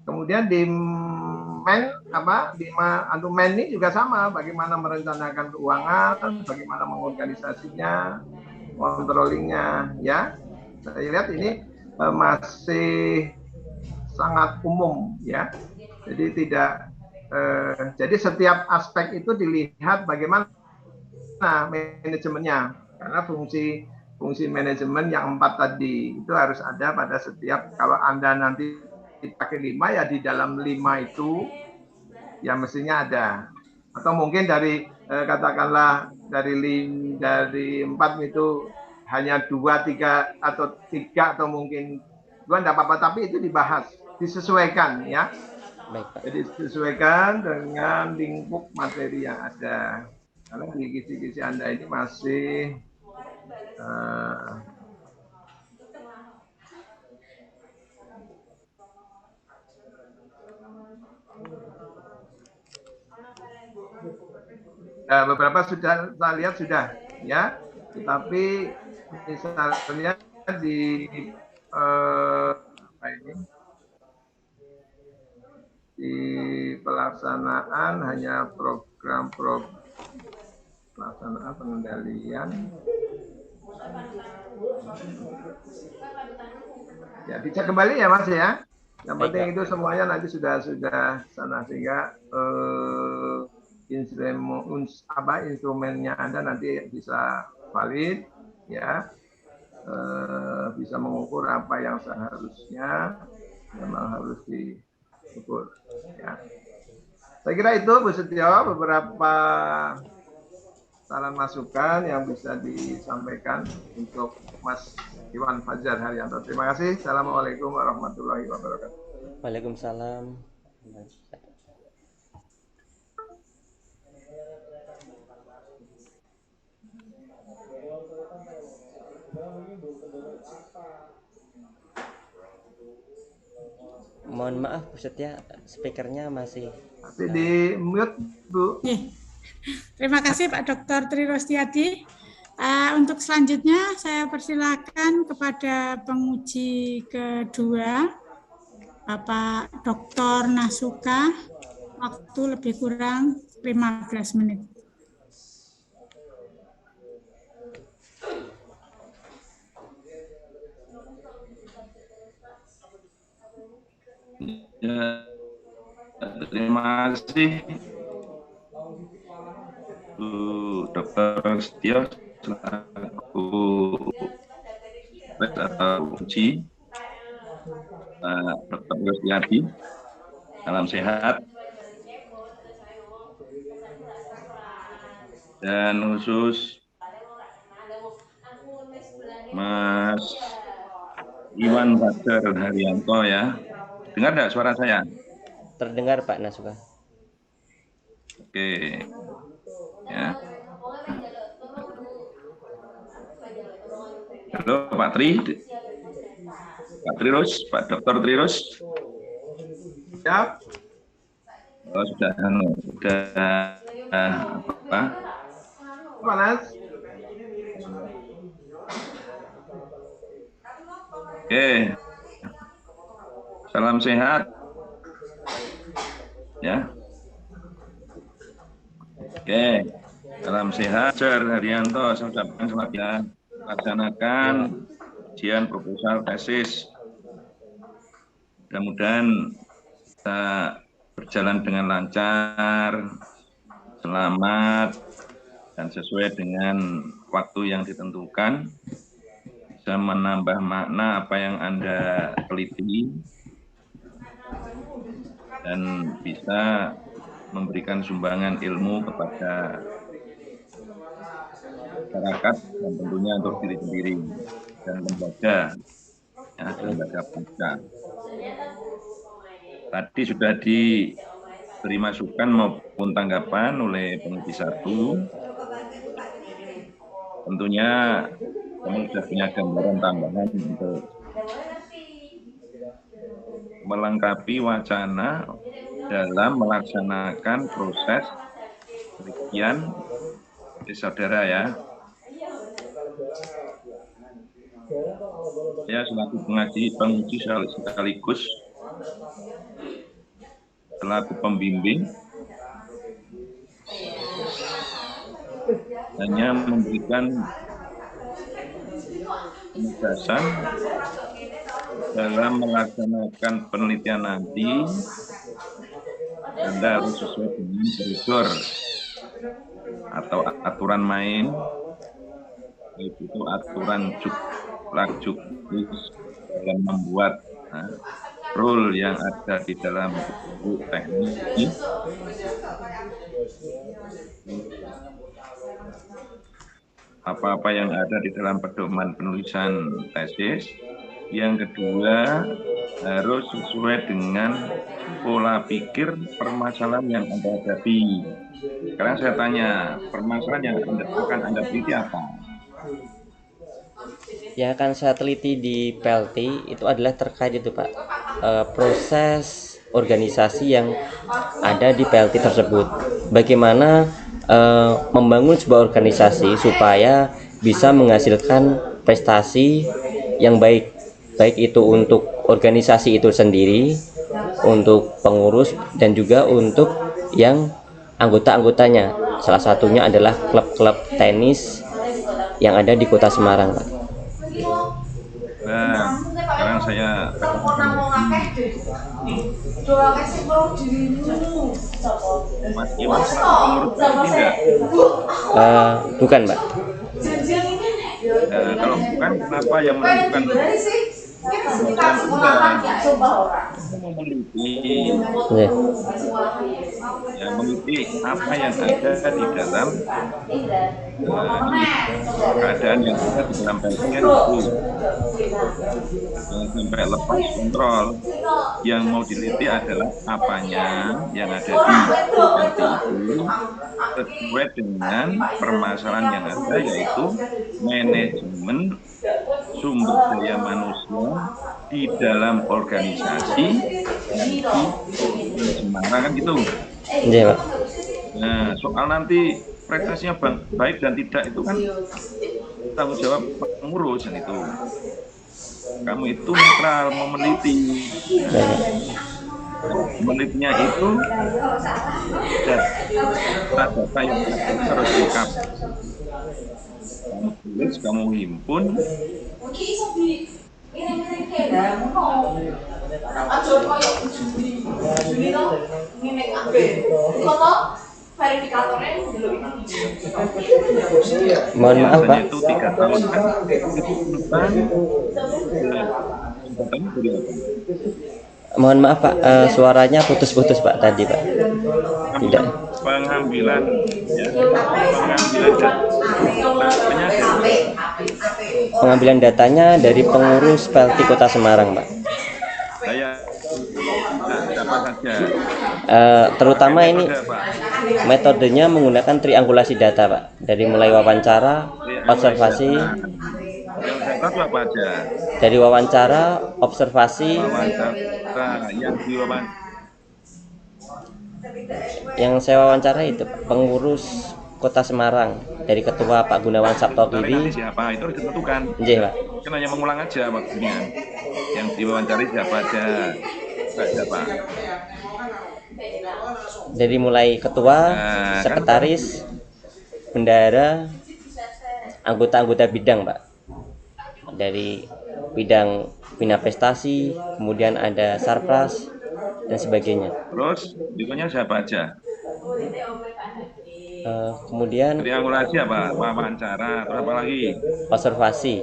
Kemudian di men ini juga sama, bagaimana merencanakan keuangan, bagaimana mengorganisasinya, controllingnya, ya. Saya lihat ini masih sangat umum, ya. Jadi tidak jadi setiap aspek itu dilihat bagaimana manajemennya, karena fungsi manajemen yang 4 tadi itu harus ada pada setiap, kalau Anda nanti pakai 5 ya di dalam 5 itu ya mestinya ada, atau mungkin dari katakanlah dari 4 itu hanya 2, 3 atau 3 atau mungkin 2 tidak apa-apa, tapi itu dibahas, disesuaikan, ya. Baik, Pak. Jadi disesuaikan dengan lingkup materi yang ada. Karena di kisi-kisi Anda ini masih beberapa sudah saya lihat sudah, ya. Tetapi misalnya di di pelaksanaan hanya program pelaksanaan pengendalian, ya dicek kembali ya Mas, ya. Yang penting itu semuanya nanti sudah sana, sehingga instrumennya Anda nanti bisa valid, ya, bisa mengukur apa yang seharusnya memang harus diukur, ya. Saya kira itu Bu Setio beberapa saran masukan yang bisa disampaikan untuk Mas Iwan Fajar Haryanto. Terima kasih. Assalamualaikum warahmatullahi wabarakatuh. Waalaikumsalam. Mohon maaf Bu Setia, speakernya masih di mute Bu. Terima kasih Pak Dr. Tri Rostiadi. Untuk selanjutnya saya persilakan kepada penguji kedua, Bapak Dr. Nasuka, waktu lebih kurang 15 menit. Ya, terima kasih Bu Dr. Setio. selaku atau uji Dr. Yosdiadi. Salam sehat. Dan khusus Mas Iwan Fajar Haryanto ya. Dengar nggak suara saya? Terdengar Pak Nasuka. Oke. Ya. Halo Pak Tri. Pak Trirus, Pak Dr. Trirus. Siap. Oh, sudah apa? Panas. Oke. Salam sehat. Ya. Oke. Salam sehat. Fajar Haryanto, saya ucapkan selamat ya. Laksanakan ujian proposal tesis. Mudah-mudahan kita berjalan dengan lancar, selamat, dan sesuai dengan waktu yang ditentukan, bisa menambah makna apa yang Anda teliti, dan bisa memberikan sumbangan ilmu kepada masyarakat dan tentunya untuk diri sendiri dan lembaga, ya, lembaga pasca. Tadi sudah diberi masukan maupun tanggapan oleh peneliti 1. Tentunya kami sudah punya gambaran tambahan untuk melengkapi wacana dalam melaksanakan proses penelitian saudara ya. Saya selaku penguji sekaligus selaku pembimbing hanya memberikan penugasan dalam melaksanakan penelitian nanti. Anda harus sesuai dengan koridor atau aturan main, yaitu aturan dalam membuat rule yang ada di dalam buku teknik. Apa-apa yang ada di dalam pedoman penulisan tesis. Yang kedua, harus sesuai dengan pola pikir permasalahan yang Anda hadapi. Sekarang saya tanya, permasalahan yang akan Anda teliti apa? Yang akan saya teliti di PLT itu adalah terkait itu Pak, proses organisasi yang ada di PLT tersebut. Bagaimana membangun sebuah organisasi supaya bisa menghasilkan prestasi yang baik itu untuk organisasi itu sendiri, untuk pengurus, dan juga untuk yang anggota-anggotanya. Salah satunya adalah klub-klub tenis yang ada di Kota Semarang, Pak. Nah, sekarang saya Mas Iwan pengurus tidak? Bukan, Pak. Kalau bukan, kenapa yang menentukan? Meneliti apa yang ada di dalam keadaan yang ada di dalam penelitian itu, jangan sampai lepas kontrol. Yang mau diliti adalah apanya yang ada di penelitian itu sesuai dengan permasalahan yang ada, yaitu manajemen sumber daya manusia di dalam organisasi di Semarang, kan gitu. Iya, Pak. Nah, soal nanti prestasinya baik dan tidak itu kan tanggung jawab pengurus kan itu. Kamu itu netral, mau meneliti. Menelitinya itu data yang harus lengkap. Kamu tulis, kamu himpun. Mohon maaf Pak. Biasanya itu 3 tahun kan? Itu tentang jabatan dari apa? Mohon maaf Pak, suaranya putus-putus Pak tadi Pak. Tidak. Pengambilan ya, pengambilan datanya dari Pengambilan datanya dari pengurus PLT Kota Semarang Pak. saya siapa saja. Terutama ini Metode apa? metodenya menggunakan triangulasi data Pak. Dari mulai wawancara, observasi, Yang saya tahu apa aja? dari wawancara, observasi, Wawancara yang saya wawancara itu Pak, pengurus Kota Semarang dari Ketua Pak Gunawan Sabto nanti Kiri. siapa itu harus ditentukan. Nggih, Pak. Kan hanya mengulang aja waktunya. Yang diwawancari siapa aja? Siapa? Dari mulai ketua, sekretaris, bendahara, anggota-anggota bidang, Pak. Dari bidang bina prestasi, kemudian ada sarpras dan sebagainya. Terus berikutnya siapa aja? Kemudian Triangulasi apa? Wawancara, terus apa lagi? observasi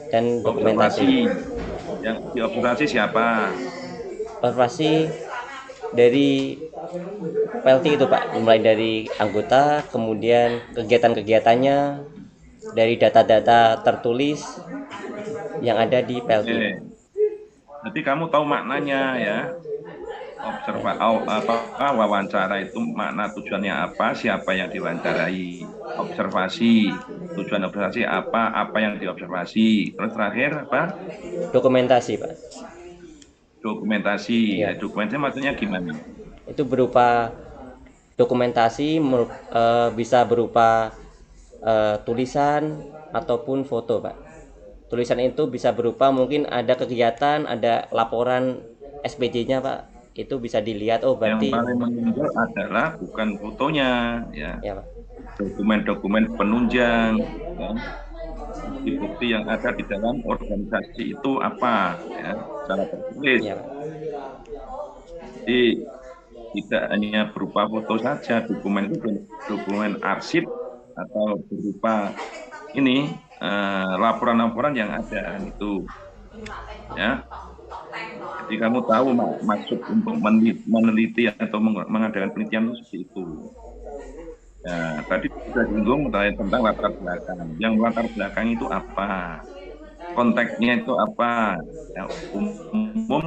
dan dokumentasi. Observasi. Yang diobservasi siapa? Observasi dari PLT itu Pak, mulai dari anggota, kemudian kegiatan-kegiatannya, dari data-data tertulis yang ada di PLT. Jadi kamu tahu maknanya ya. Wawancara itu makna tujuannya apa, siapa yang diwawancarai. Observasi, tujuan observasi apa yang diobservasi. Terus terakhir apa? Dokumentasi Pak. Dokumentasi. Ya. Dokumentasi maksudnya gimana? Itu berupa dokumentasi, bisa berupa tulisan ataupun foto Pak. Tulisan itu bisa berupa mungkin ada kegiatan, ada laporan SPJ-nya Pak. Itu bisa dilihat, oh berarti yang paling menonjol adalah bukan fotonya ya, ya Pak. Dokumen-dokumen penunjang ya. Bukti yang ada di dalam organisasi itu apa ya, secara tertulis Ya, Pak. Jadi tidak hanya berupa foto saja, dokumen itu dokumen arsip atau berupa ini laporan-laporan yang ada itu ya. Jadi kamu tahu maksud untuk meneliti atau mengadakan penelitian itu seperti itu. Ya, tadi sudah disinggung tentang latar belakang. Yang latar belakang itu apa? Konteksnya itu apa? Ya, umum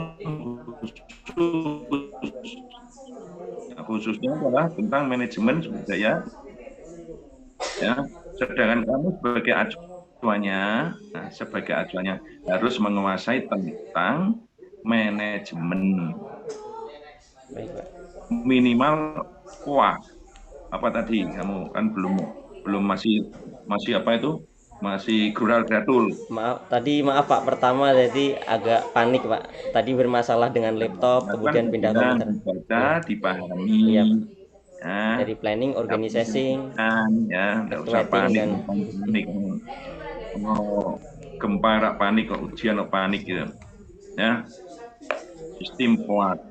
khususnya adalah tentang manajemen sumber daya. Ya, sedangkan kamu sebagai acuannya harus menguasai tentang manajemen. Baik, Pak. Minimal kuah. Apa tadi kamu kan belum masih apa itu? Masih grural gratul. Maaf Pak, pertama jadi agak panik Pak. Tadi bermasalah dengan laptop, kemudian pindah komputer. Baca, dipahami. Iya, ya, dari planning, organizing, ya, nggak usah panik, mau gempa panik, kok ujian panik gitu. Ya, sistem kuat,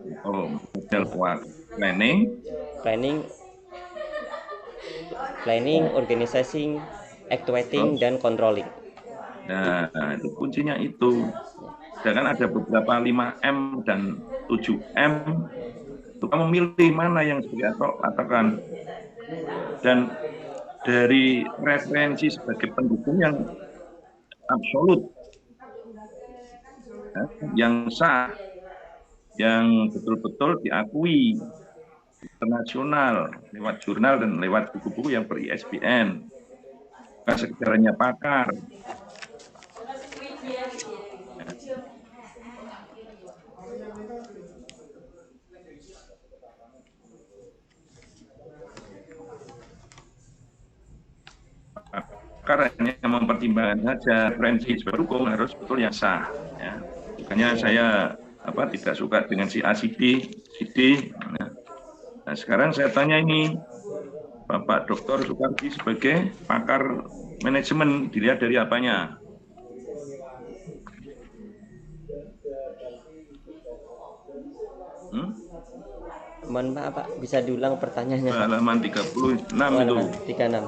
model kuat, planning, organizing, actuating, dan controlling. Nah, itu kuncinya itu. Sedangkan ada beberapa 5M dan 7M. Itu kamu milih mana yang sebagai atokan. Dan dari referensi sebagai pendukung yang absolut, ya, yang sah, yang betul-betul diakui internasional lewat jurnal dan lewat buku-buku yang ber-ISBN, bukan sekedarnya pakar. Pakar hanya mempertimbangkan saja, referensi pendukung harus betul yang sah. Ya. Makanya saya tidak suka dengan si ACD. Nah, sekarang saya tanya ini, Bapak Dr. Soekardi sebagai pakar manajemen dilihat dari apanya? Mohon maaf Pak, bisa diulang pertanyaannya Pak? halaman 36 itu. Halaman 36.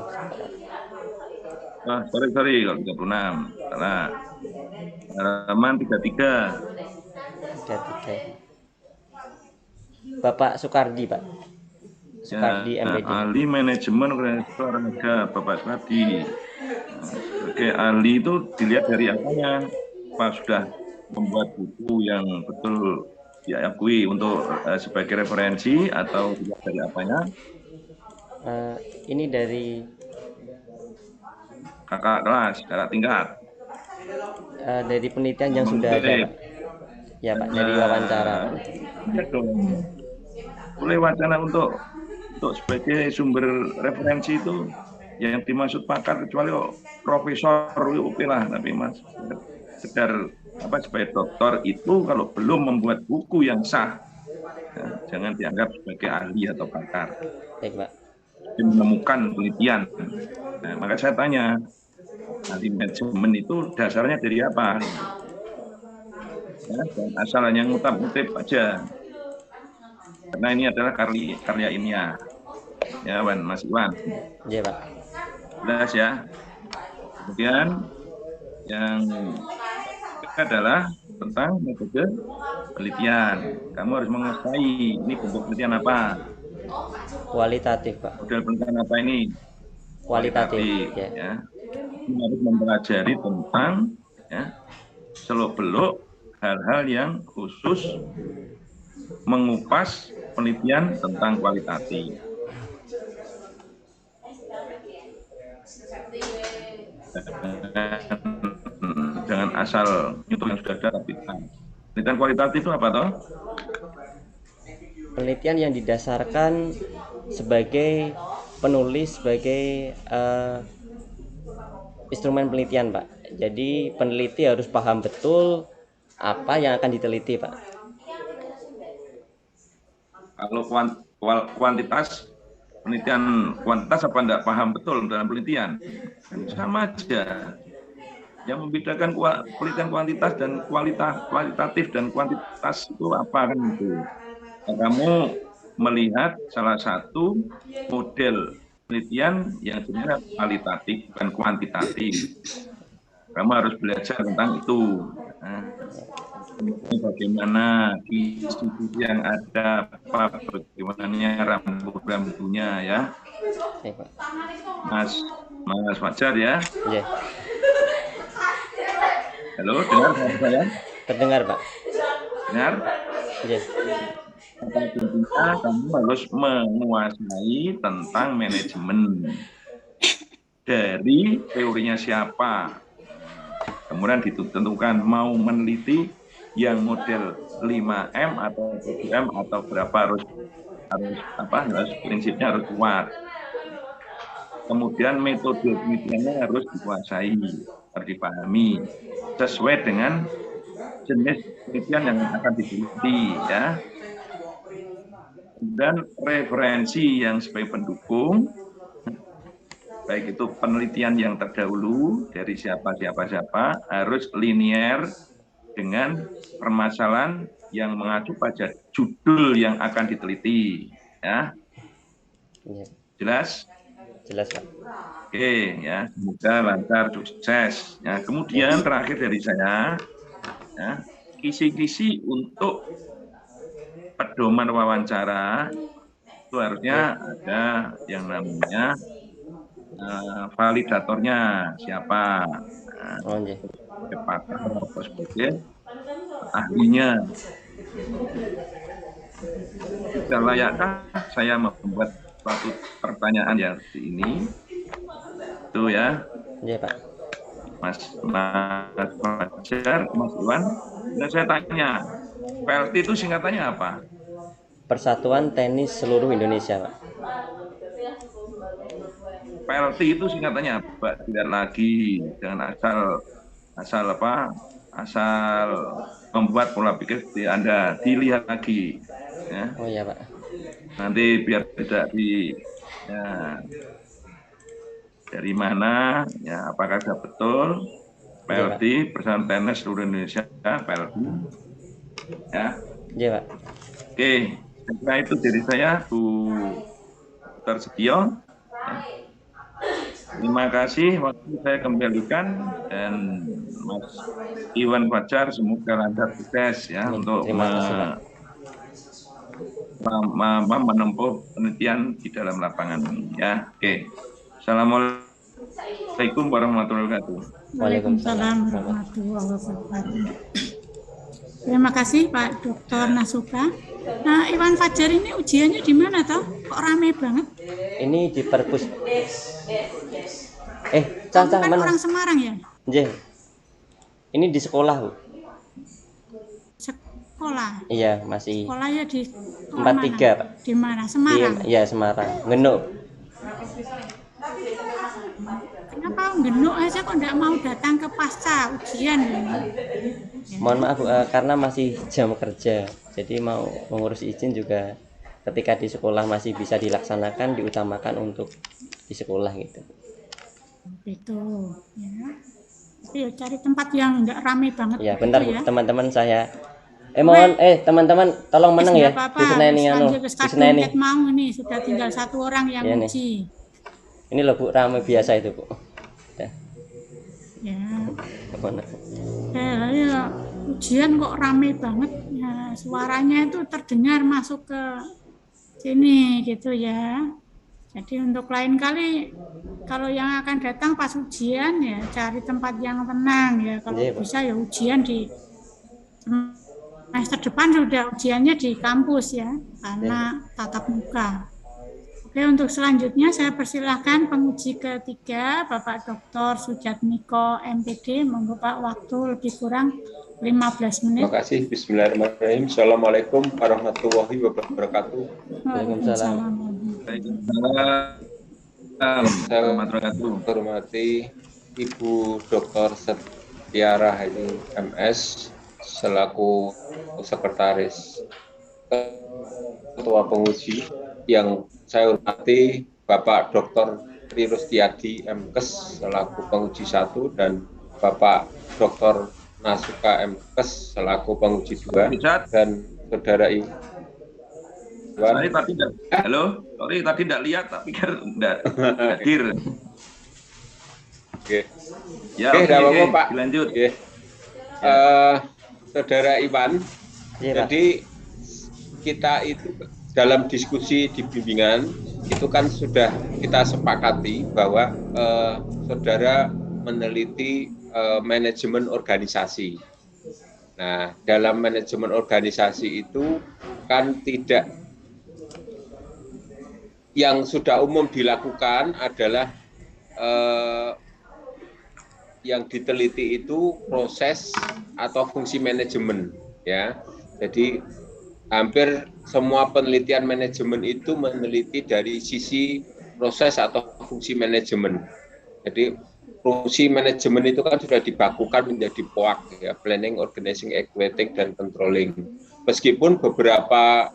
Sorry kalau 36. Salah. Halaman 33. 33. Bapak Soekardi Pak. Soekardi MPD. Ahli manajemen organisasi olahraga Bapak Soekardi. Sebagai ahli itu dilihat dari apanya? Pak sudah membuat buku yang betul diakui untuk sebagai referensi atau dilihat dari apanya? Ini dari kakak kelas, kakak tingkat. dari penelitian yang sudah ada Pak. Ya Pak, dari wawancara. Ya dong. Boleh wacana untuk sebagai sumber referensi itu yang dimaksud pakar kecuali profesor oke lah, tapi mas sekedar sebagai doktor itu kalau belum membuat buku yang sah ya, jangan dianggap sebagai ahli atau pakar. Baik Pak. Menemukan penelitian. Nah, maka saya tanya, ahli manajemen itu dasarnya dari apa? Ya, dan asal hanya ngutip-ngutip aja. Karena ini adalah karya ilmiah. Ya, Mas Iwan. Iya Pak. Jelas ya. Kemudian yang adalah tentang metode penelitian. Kamu harus menguasai ini bentuk penelitian apa. Kualitatif Pak. Model penelitian apa ini? Kualitatif. Ya. Kamu harus mempelajari tentang ya, seluk-beluk hal-hal yang khusus mengupas penelitian tentang kualitatif. Jangan asal itu yang sudah ada tapi penelitian kualitatif itu apa toh? Penelitian yang didasarkan sebagai penulis sebagai instrumen penelitian Pak. Jadi peneliti harus paham betul apa yang akan diteliti Pak. Kalau kuantitas penelitian kuantitas apa enggak paham betul dalam penelitian? Sama aja. Yang membedakan penelitian kuantitas dan kualitatif dan kuantitas itu apa kan itu? Nah, kamu melihat salah satu model penelitian yang sebenarnya kualitatif bukan kuantitatif. Kamu harus belajar tentang itu. Nah, bagaimana kisi-kisi yang ada, bagaimana rambu-rambunya ya. Mas Fajar ya. Yeah. Halo, dengar saya? Terdengar Pak. Dengar? Yes. Intinya kamu harus menguasai tentang manajemen dari teorinya siapa. Kemudian ditentukan mau meneliti yang model 5M atau 7M atau berapa harus prinsipnya harus kuat. Kemudian metode penelitiannya harus dikuasai, harus dipahami sesuai dengan jenis penelitian yang akan diteliti ya. Dan referensi yang sebagai pendukung, baik itu penelitian yang terdahulu dari siapa harus linier dengan permasalahan yang mengacu pada judul yang akan diteliti ya. Jelas? Jelas Pak. Oke ya, semoga lancar sukses ya. Kemudian terakhir dari saya ya, kisi-kisi untuk pedoman wawancara itu harusnya ada yang namanya validatornya siapa, sebagai ahlinya. Sudah layakkah saya membuat suatu pertanyaan yang seperti ini? Itu ya. Iya Pak. Mas Fajar, Mas Iwan, dan saya tanya, PLT itu singkatannya apa? Persatuan Tenis Seluruh Indonesia Pak. PLT itu singkatannya apa? Tidak lagi, jangan asal membuat pola pikir Anda, dilihat lagi ya. Oh iya Pak. Nanti biar tidak dari mana ya, apakah sudah betul PLT Persatuan Tenis Seluruh Indonesia PLT ya. Iya Pak. Oke, Nah, itu dari saya, Bu Dr. Setio. Terima kasih, waktu saya kembalikan, dan Mas Iwan Fajar semoga lancar sukses ya untuk Terima kasih, Pak. menempuh penelitian di dalam lapangan ini ya. Oke. Assalamualaikum warahmatullahi wabarakatuh. Waalaikumsalam warahmatullahi wabarakatuh. Terima kasih Pak Dr. Nasuka. Nah, Iwan Fajar ini ujiannya di mana toh? Kok rame banget? Ini di perpus. Kamu Caca kan mana? orang Semarang ya? Nggih. Ini di sekolah, Bu. Sekolah. Iya, masih Sekolahnya di 43, Pak. Di mana? Semarang. Iya, Semarang. Ngenuk. Kenapa genuk aja kok enggak mau datang ke pasca ujian ya? Mohon maaf, Bu, karena masih jam kerja. Jadi mau mengurus izin juga ketika di sekolah masih bisa dilaksanakan, diutamakan untuk di sekolah gitu. Gitu ya. Tapi ya cari tempat yang enggak rame banget. Ya, gitu bentar Bu, ya. teman-teman saya. Teman-teman tolong meneng ya. Apa-apa. Di Seneni Lanjut di Seneni. mau ini sudah tinggal 1 orang yang Iya nih. uji. Ini loh Bu, rame biasa itu Bu. Ya. Mana? Ya, ujian kok rame banget. Ya, suaranya itu terdengar masuk ke sini gitu ya. Jadi untuk lain kali kalau yang akan datang pas ujian ya cari tempat yang tenang ya. Kalau Iya, Pak. bisa ya ujian di semester depan sudah ujiannya di kampus ya, karena tatap muka. Oke, untuk selanjutnya saya persilahkan penguji ketiga Bapak Dr. Sujatmiko MPD, monggo Pak, waktu lebih kurang 15 menit. Terima kasih. Bismillahirrahmanirrahim. Assalamualaikum warahmatullahi wabarakatuh. Waalaikumsalam. Saya menghormati Ibu Dr. Setiara Haini MS selaku sekretaris ketua penguji, yang saya hormati Bapak Dr. Tri Rustiadi MKes selaku penguji 1 dan Bapak Dr. Nasuka MKes selaku penguji 2 dan Saudara Iwan. Tadi tidak lihat, tapi kan tidak hadir. Oke. Ya, oke, oke, Pak. Dilanjut. Oke. Saudara Iwan, Iya, Pak. jadi kita itu dalam diskusi di bimbingan itu kan sudah kita sepakati bahwa saudara meneliti manajemen organisasi. Nah, dalam manajemen organisasi itu kan tidak, yang sudah umum dilakukan adalah yang diteliti itu proses atau fungsi manajemen ya. Jadi hampir semua penelitian manajemen itu meneliti dari sisi proses atau fungsi manajemen. Jadi fungsi manajemen itu kan sudah dibakukan menjadi POAK ya, planning, organizing, evaluating, dan controlling. Meskipun beberapa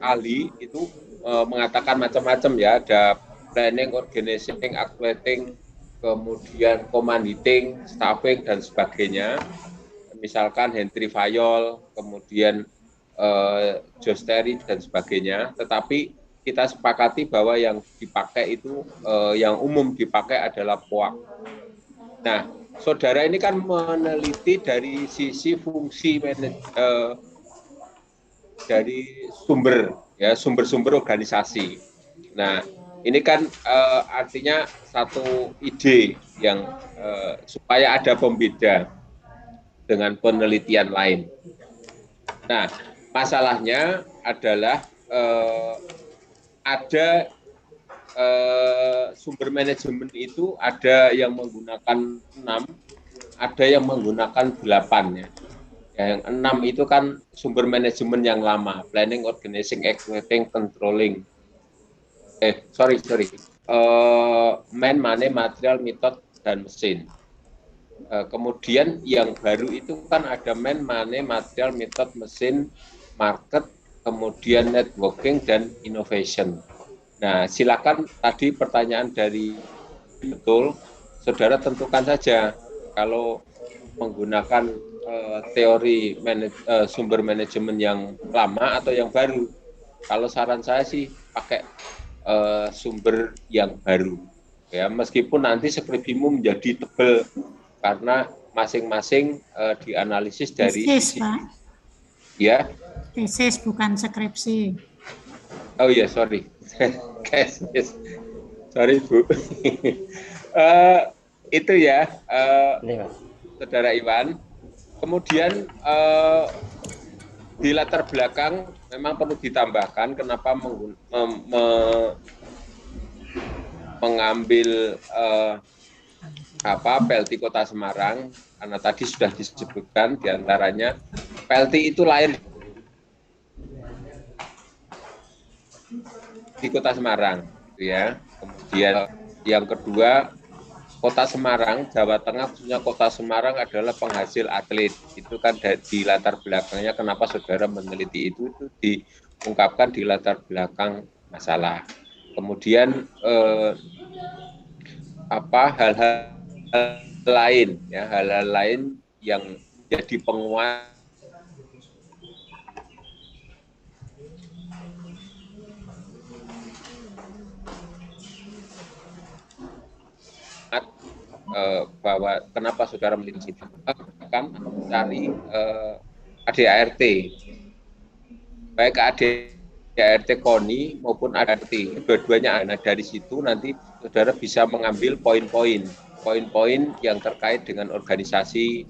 ahli itu mengatakan macam-macam ya, ada planning, organizing, evaluating, kemudian commanding, staffing, dan sebagainya. Misalkan Henry Fayol, kemudian Josh Terry, dan sebagainya. Tetapi kita sepakati bahwa yang dipakai itu, yang umum dipakai adalah POAK. Nah, saudara ini kan meneliti dari sisi fungsi dari sumber-sumber organisasi. Nah, ini kan artinya satu ide yang supaya ada pembeda dengan penelitian lain. Nah, masalahnya adalah ada sumber manajemen itu ada yang menggunakan 6, ada yang menggunakan 8 ya. Yang 6 itu kan sumber manajemen yang lama, planning, organizing, evaluating, controlling. Man, money, material, method, dan mesin. Kemudian yang baru itu kan ada man, money, material, method, mesin, market, kemudian networking, dan innovation. Nah, silakan tadi pertanyaan dari betul, saudara tentukan saja kalau menggunakan teori sumber manajemen yang lama atau yang baru. Kalau saran saya sih pakai sumber yang baru. Ya, meskipun nanti skripsimu menjadi tebal karena masing-masing dianalisis dari tesis, sisi, Pak. Ya. Tesis bukan skripsi. Oh iya, sorry. Tesis. Sorry, Bu. Itu ya, Saudara Iwan. Kemudian di latar belakang memang perlu ditambahkan kenapa mengambil PLT Kota Semarang, karena tadi sudah disebutkan diantaranya PLT itu lahir di Kota Semarang, ya. Kemudian yang kedua, Kota Semarang, Jawa Tengah, khususnya Kota Semarang adalah penghasil atlet. Itu kan di latar belakangnya kenapa saudara meneliti itu diungkapkan di latar belakang masalah. Kemudian hal-hal lain, ya, hal-hal lain yang jadi penguat bahwa kenapa saudara meneliti kan mencari ADART, baik ADART KONI maupun ADART, dua-duanya ada. Dari situ nanti saudara bisa mengambil poin-poin yang terkait dengan organisasi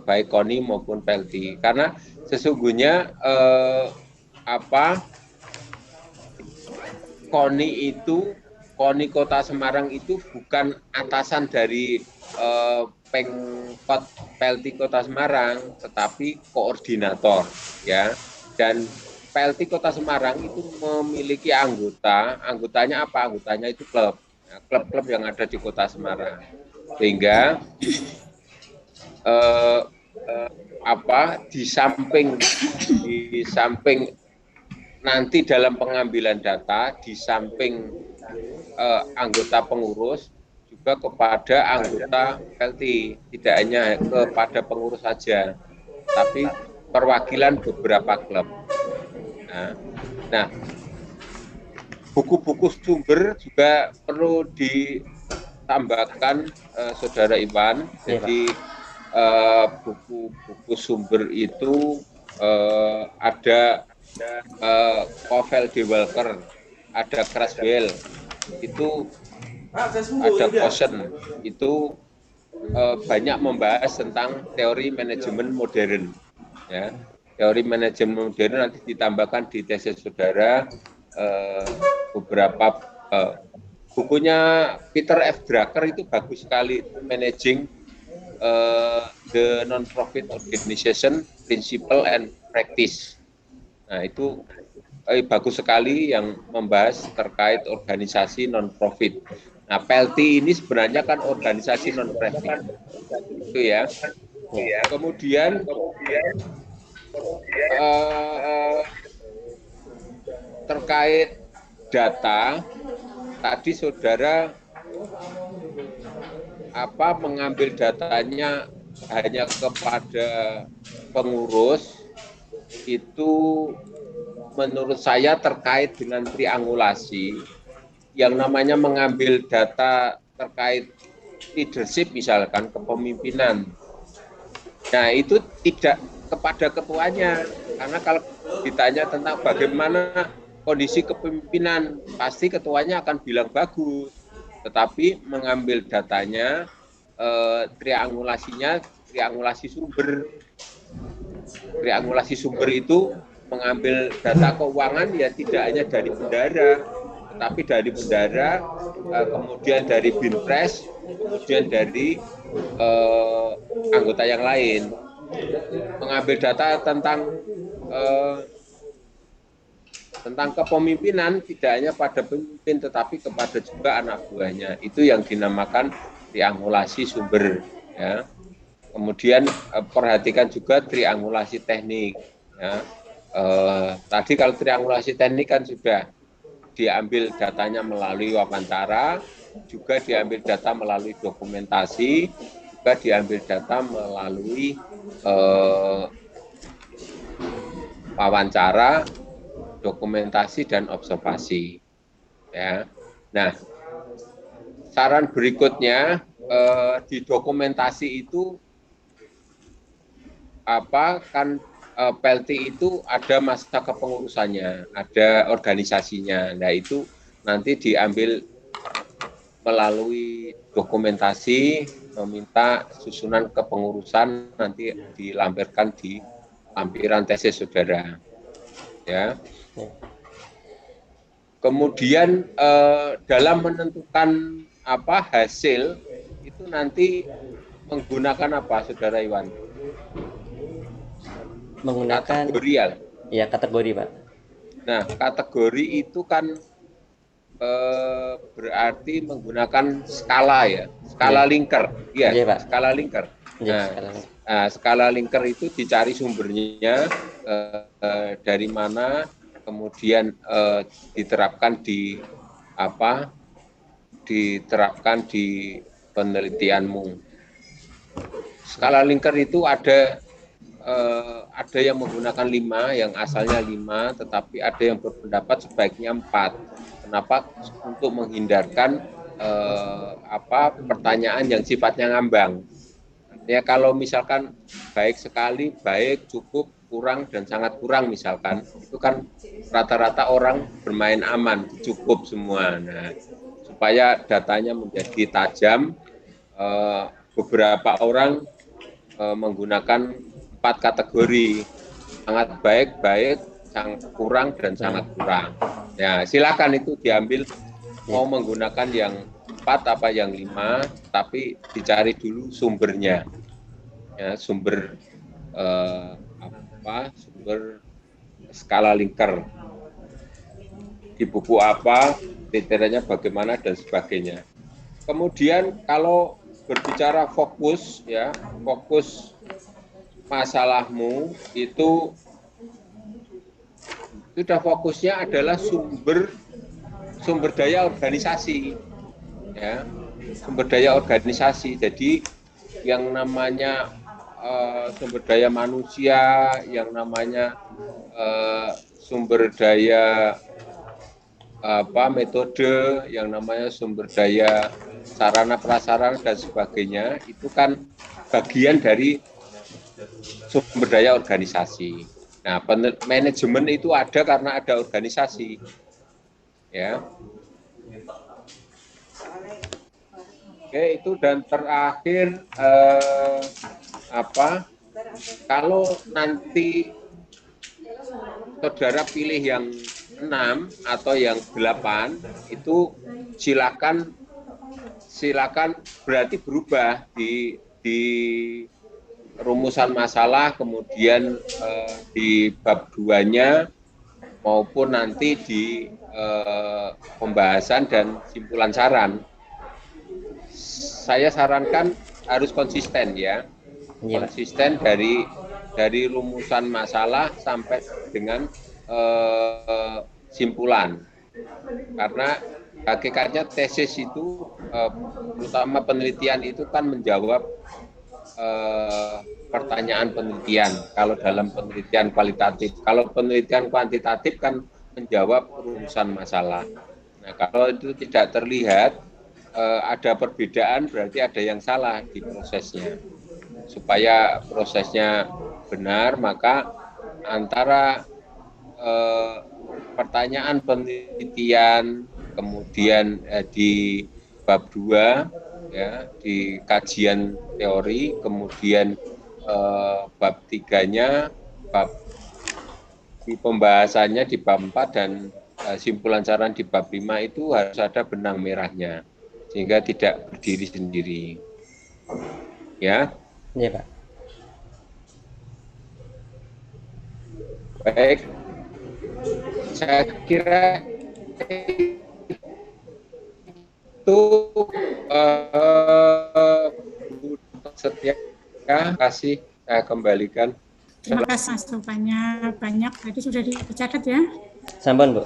baik KONI maupun PLT, karena sesungguhnya KONI Kota Semarang itu bukan atasan dari Pemkot PLT Kota Semarang, tetapi koordinator, ya. Dan PLT Kota Semarang itu memiliki anggotanya apa? Anggotanya itu klub-klub yang ada di Kota Semarang, sehingga di samping nanti dalam pengambilan data, di samping anggota pengurus juga kepada anggota PLT, tidak hanya kepada pengurus saja, tapi perwakilan beberapa klub. Nah, buku-buku sumber juga perlu ditambahkan, Saudara Iwan. Jadi buku-buku sumber itu ada Pavel de Walker, ada Creswell, itu ada Kosen, itu banyak membahas tentang teori manajemen modern, ya. Teori manajemen modern nanti ditambahkan di tesis saudara beberapa bukunya Peter F. Drucker itu bagus sekali, Managing the Non-Profit Organization Principle and Practice. Nah, itu bagus sekali yang membahas terkait organisasi non-profit. Nah, PLT ini sebenarnya kan organisasi non-profit, itu ya. Kemudian terkait data, tadi saudara mengambil datanya hanya kepada pengurus, itu menurut saya terkait dengan triangulasi. Yang namanya mengambil data terkait leadership, misalkan kepemimpinan, nah itu tidak kepada ketuanya, karena kalau ditanya tentang bagaimana kondisi kepemimpinan, pasti ketuanya akan bilang bagus, tetapi mengambil datanya, triangulasi sumber itu mengambil data keuangan, ya tidak hanya dari bendara, tetapi dari bendara, kemudian dari Binpres, kemudian dari anggota yang lain. Mengambil data tentang kepemimpinan tidak hanya pada pemimpin, tetapi kepada juga anak buahnya. Itu yang dinamakan triangulasi sumber, ya. Kemudian perhatikan juga triangulasi teknik, ya. Tadi kalau triangulasi teknik kan sudah diambil datanya melalui wawancara, juga diambil data melalui dokumentasi, juga diambil data melalui wawancara, dokumentasi, dan observasi. Ya. Nah, saran berikutnya di dokumentasi itu PLT itu ada masa kepengurusannya, ada organisasinya. Nah, itu nanti diambil melalui dokumentasi, meminta susunan kepengurusan, nanti dilampirkan di lampiran tesis saudara. Ya. Kemudian dalam menentukan hasil itu nanti menggunakan apa, Saudara Iwan? Menggunakan kategori ya, kategori, Pak. Nah, kategori itu kan berarti menggunakan skala ya, skala linker, ya, Pak. skala linker. Nah, skala linker itu dicari sumbernya dari mana, kemudian diterapkan di penelitianmu. Skala linker itu ada yang menggunakan 5, yang asalnya 5, tetapi ada yang berpendapat sebaiknya 4. Kenapa? Untuk menghindarkan pertanyaan yang sifatnya ngambang. Ya, kalau misalkan baik sekali, baik, cukup, kurang, dan sangat kurang misalkan, itu kan rata-rata orang bermain aman, cukup semua. Nah, supaya datanya menjadi tajam, beberapa orang menggunakan 4 kategori, sangat baik, baik, sangat kurang, dan sangat kurang. Ya, silakan itu diambil, mau menggunakan yang 4 apa yang 5, tapi dicari dulu sumbernya, ya, sumber sumber skala linker, di buku apa, kriterianya bagaimana, dan sebagainya. Kemudian kalau berbicara fokus, ya, fokus masalahmu itu sudah fokusnya adalah sumber daya organisasi, ya, sumber daya organisasi. Jadi yang namanya sumber daya manusia, yang namanya sumber daya metode, yang namanya sumber daya sarana prasarana dan sebagainya, itu kan bagian dari sumber daya organisasi. Nah, manajemen itu ada karena ada organisasi, ya. Oke, itu, dan terakhir kalau nanti saudara pilih yang 6 atau yang 8, itu silakan berarti berubah di rumusan masalah, kemudian di bab 2-nya, maupun nanti di pembahasan dan simpulan saran. Saya sarankan harus konsisten, ya, konsisten dari rumusan masalah sampai dengan simpulan, karena hakikatnya tesis itu, terutama penelitian itu kan menjawab pertanyaan penelitian. Kalau dalam penelitian kualitatif, kalau penelitian kuantitatif kan menjawab rumusan masalah. Nah, kalau itu tidak terlihat ada perbedaan, berarti ada yang salah di prosesnya. Supaya prosesnya benar, maka antara pertanyaan penelitian, kemudian di bab 2, ya, di kajian teori, kemudian bab 3-nya, di pembahasannya di bab 4, dan simpulan saran di bab 5 itu harus ada benang merahnya, sehingga tidak berdiri sendiri. Ya. Iya, Pak. Baik. Saya kira itu setia, kasih saya kembalikan. Terima kasih masukannya banyak, tadi sudah dicatat ya. Sampun, Bu.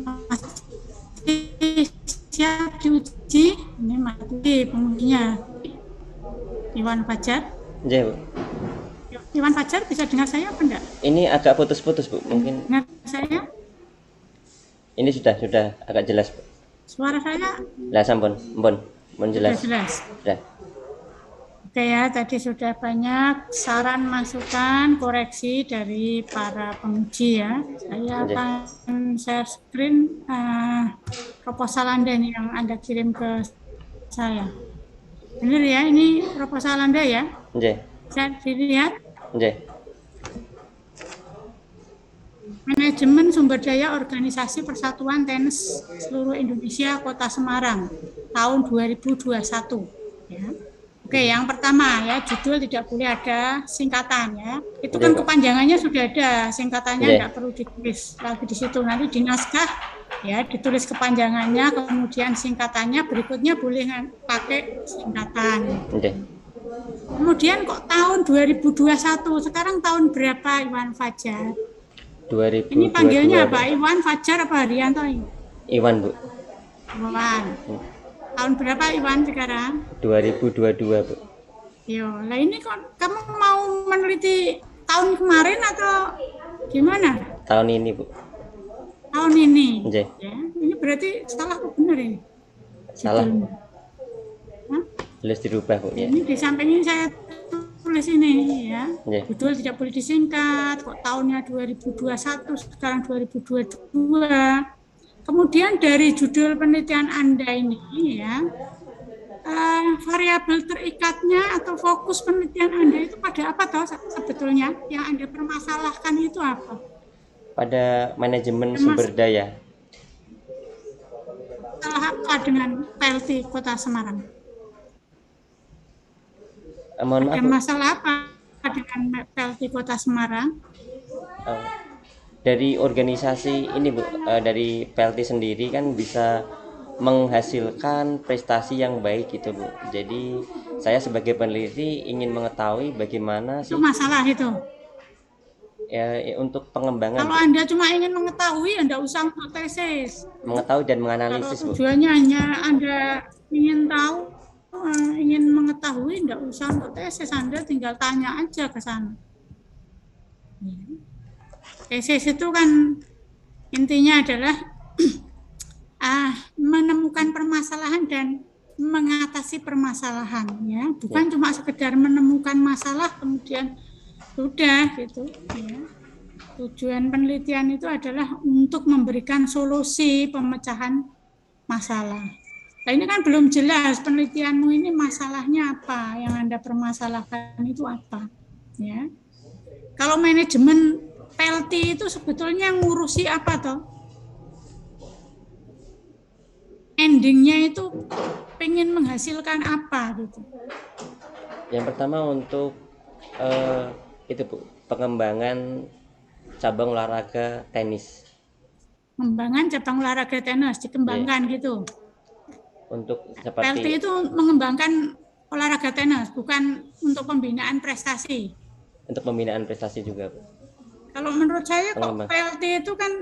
masih siap diuji. Ini mati pengujinya. Iwan Fajar. Nggih, Bu. Iwan Fajar bisa dengar saya apa enggak? Ini agak putus-putus, Bu. Mungkin Dengar saya? ini sudah agak jelas, Bu. Suara saya Lah sampun, mbon sudah jelas. jelas. Sudah. Oke ya, tadi sudah banyak saran, masukan, koreksi dari para penguji ya. Saya Oke. akan share screen proposal Anda nih yang Anda kirim ke saya. Benar ya, ini proposal Anda ya? Nggih. Saya dilihat. Nggih. Manajemen Sumber Daya Organisasi Persatuan Tenis Seluruh Indonesia Kota Semarang tahun 2021 ya. Oke, yang pertama ya, judul tidak boleh ada singkatan ya. Itu kan kepanjangannya sudah ada, singkatannya tidak perlu ditulis lagi di situ. Nanti di naskah ya ditulis kepanjangannya, kemudian singkatannya, berikutnya boleh pakai singkatan. Nggih. Kemudian kok tahun 2021, sekarang tahun berapa Iwan Fajar? 2022. Ini panggilnya apa? Iwan Fajar apa Haryanto ini? Iwan, Bu. Iwan. Tahun berapa Iwan sekarang? 2022, Bu. Yo, lah ini kok kamu mau meneliti tahun kemarin atau gimana? Tahun ini, Bu. Tahun ini. Nggih. Ya, ini berarti salah atau benar ini? Salah. Judulnya. Hah? Harus dirubah, Bu, ya. Ini di samping ini saya tulis ini ya. Nggih. Judul tidak boleh disingkat, kok tahunnya 2021, sekarang 2022. Kemudian dari judul penelitian Anda ini ya, variabel terikatnya atau fokus penelitian Anda itu pada apa toh sebetulnya? Yang Anda permasalahkan itu apa? Pada manajemen sumber daya. Salah apa dengan PLT Kota Semarang? Mohon maaf, Ada Bu. masalah apa dengan PLT Kota Semarang? Dari organisasi ini, Bu, dari PLT sendiri kan bisa menghasilkan prestasi yang baik gitu, Bu. Jadi saya sebagai peneliti ingin mengetahui bagaimana sih Itu masalah itu. ya untuk pengembangan, Kalau Anda cuma ingin mengetahui, Anda usah untuk tesis. mengetahui dan Kalau menganalisis, Bu. tujuannya hanya Anda ingin tahu, ingin mengetahui, tidak usah untuk tesis. Anda tinggal tanya aja ke sana. Tesis itu kan intinya adalah menemukan permasalahan dan mengatasi permasalahan, ya, bukan cuma sekedar menemukan masalah kemudian sudah gitu. Ya. Tujuan penelitian itu adalah untuk memberikan solusi pemecahan masalah. Nah, ini kan belum jelas penelitianmu ini masalahnya apa, yang Anda permasalahkan itu apa, ya. Kalau manajemen PLT itu sebetulnya ngurusi apa toh? Endingnya itu pengen menghasilkan apa gitu? Yang pertama untuk itu, Bu, pengembangan cabang olahraga tenis. Pengembangan cabang olahraga tenis dikembangkan gitu. Untuk PLT seperti itu mengembangkan olahraga tenis, bukan untuk pembinaan prestasi. untuk pembinaan prestasi juga, Bu. Kalau menurut saya kok Pengembang. PLT itu kan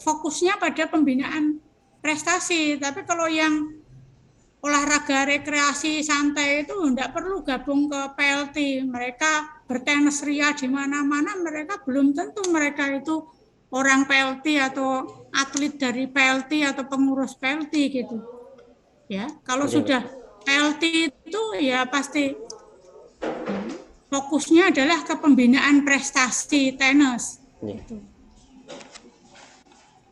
fokusnya pada pembinaan prestasi, tapi kalau yang olahraga rekreasi santai itu enggak perlu gabung ke PLT. Mereka bertenis ria di mana-mana, mereka belum tentu mereka itu orang PLT atau atlet dari PLT atau pengurus PLT gitu. Ya, kalau sudah PLT itu ya pasti fokusnya adalah ke pembinaan prestasi tenis. Iya. Gitu.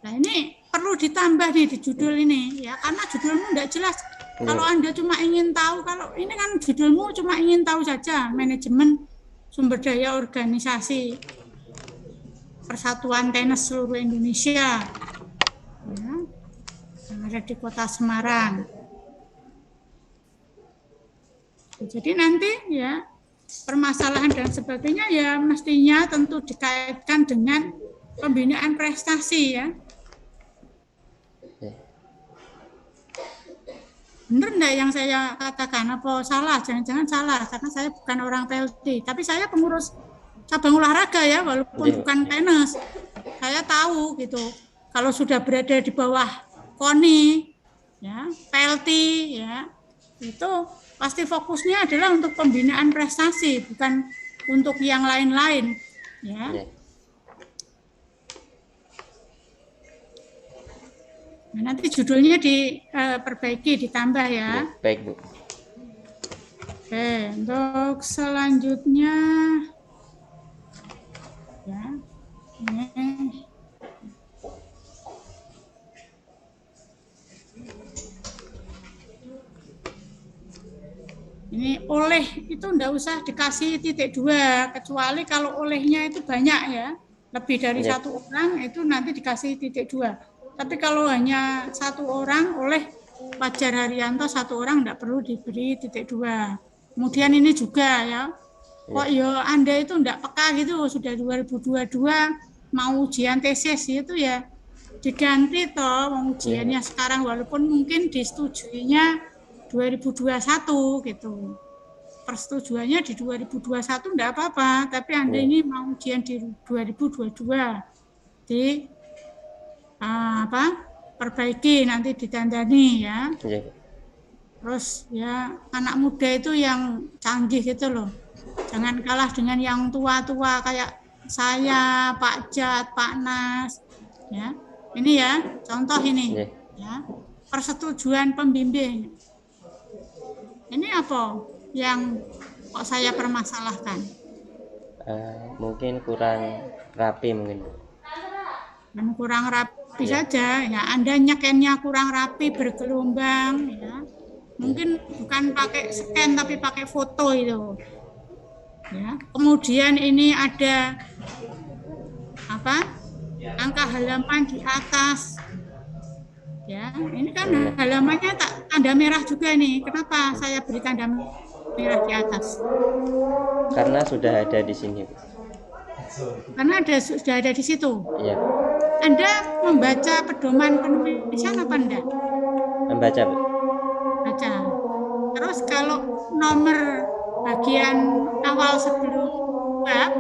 Nah ini perlu ditambah nih di judul ini ya, karena judulmu tidak jelas. Kalau Anda cuma ingin tahu, kalau ini kan judulmu cuma ingin tahu saja manajemen sumber daya organisasi Persatuan Tenis Seluruh Indonesia ya, yang ada di Kota Semarang. Jadi nanti ya permasalahan dan sebagainya ya mestinya tentu dikaitkan dengan pembinaan prestasi ya. Benar enggak yang saya katakan? Apa salah? Jangan-jangan salah karena saya bukan orang PLT, tapi saya pengurus cabang olahraga ya, walaupun bukan tenis. saya tahu gitu. Kalau sudah berada di bawah KONI, ya, PLT, ya, itu pasti fokusnya adalah untuk pembinaan prestasi, bukan untuk yang lain-lain, ya. Nah, nanti judulnya diperbaiki, ditambah ya. Baik, Bu. Oke, untuk selanjutnya, ya, ini. Ini oleh itu enggak usah dikasih titik 2, kecuali kalau olehnya itu banyak ya, lebih dari satu orang itu nanti dikasih titik 2. Tapi kalau hanya satu orang, oleh Fajar Haryanto satu orang enggak perlu diberi titik 2. Kemudian ini juga ya, kok ya Anda itu enggak peka gitu, sudah 2022 mau ujian tesis itu ya diganti toh ujiannya sekarang, walaupun mungkin disetujuinya 2021 gitu. Persetujuannya di 2021 enggak apa-apa, tapi Anda ini mau ujian di 2022. Di perbaiki, nanti ditandani ya. Terus ya anak muda itu yang canggih gitu loh. Jangan kalah dengan yang tua-tua kayak saya, Pak Jat, Pak Nas ya. Ini ya, contoh ini ya. Persetujuan pembimbing. Ini apa yang kok saya permasalahkan? Mungkin kurang rapi mungkin. Kurang rapi saja. Ya, Anda nyekennya kurang rapi, bergelombang. Ya. Mungkin bukan pakai scan tapi pakai foto itu. Ya. Kemudian ini ada angka halaman di atas. Ya, ini kan halamannya tanda merah juga nih. Kenapa saya beri tanda merah di atas? Karena sudah ada di sini. Karena sudah ada di situ. Iya. Anda membaca pedoman penulisan apa enggak? Membaca, Bu. Baca. Terus kalau nomor bagian awal sebelum bab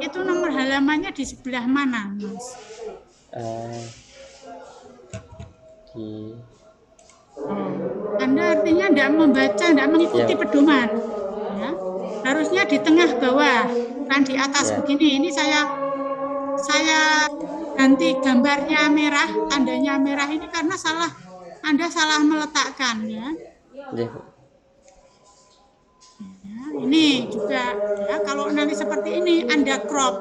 itu nomor halamannya di sebelah mana, Mas? Anda artinya tidak membaca, tidak mengikuti pedoman, ya. Harusnya di tengah bawah, kan di atas begini. Ini saya ganti gambarnya merah, tandanya merah ini karena Anda salah meletakkan, ya. Ini juga, ya, kalau nanti seperti ini Anda crop,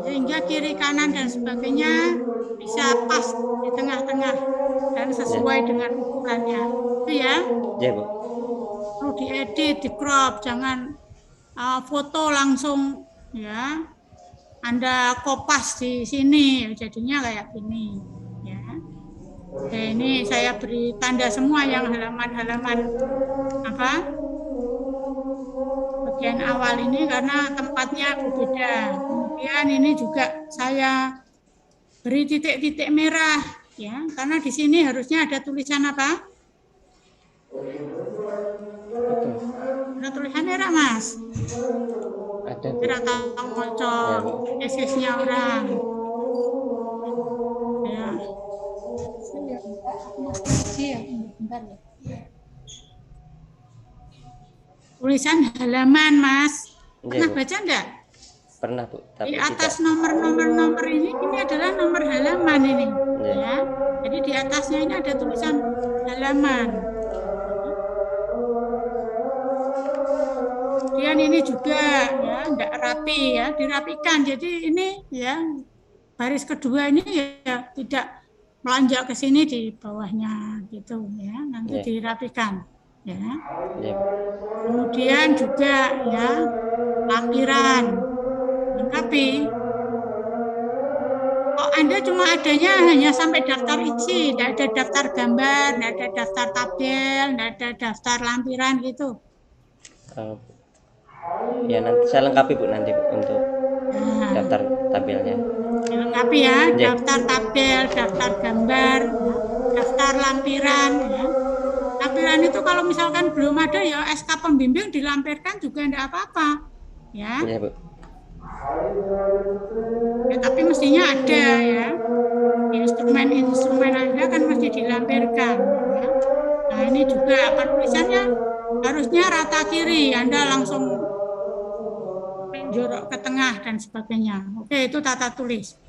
sehingga kiri kanan dan sebagainya bisa pas di tengah-tengah dan sesuai dengan ukurannya, itu ya. Iya, Bu. Perlu diedit, di crop, jangan foto langsung ya. Anda kopas di sini, jadinya kayak gini, ya. Oke, ini saya beri tanda semua yang halaman-halaman bagian awal ini karena tempatnya berbeda. Kemudian ini juga saya beri titik-titik merah, ya, karena di sini harusnya ada tulisan apa? Ada tulisan merah, Mas? Ada. Merah tentang ngocok, tesisnya orang. Ya. Bentar ya. Tulisan halaman, Mas. Pernah baca enggak? Pernah, Bu. Di atas nomor ini adalah nomor halaman ini, ya. Jadi di atasnya ini ada tulisan halaman. Kemudian ini juga ya enggak rapi ya, dirapikan. Jadi ini ya baris kedua ini ya tidak melanjak ke sini di bawahnya gitu ya. Nanti dirapikan, ya. Kemudian juga ya lampiran. Tapi kok Anda cuma adanya hanya sampai daftar isi, tidak ada daftar gambar, tidak ada daftar tabel, tidak ada daftar lampiran gitu. Ya nanti saya lengkapi, Bu, nanti, Bu, untuk daftar tabelnya. Lengkapi ya, daftar tabel, daftar gambar, daftar lampiran. Ya. Lampiran itu kalau misalkan belum ada ya SK pembimbing dilampirkan juga tidak apa-apa. Ya. Iya, Bu. Ya, tapi mestinya ada ya. instrumen Anda kan mesti dilampirkan. Ya. Nah ini juga penulisannya harusnya rata kiri, Anda langsung menjorok ke tengah dan sebagainya. Oke, itu tata tulis.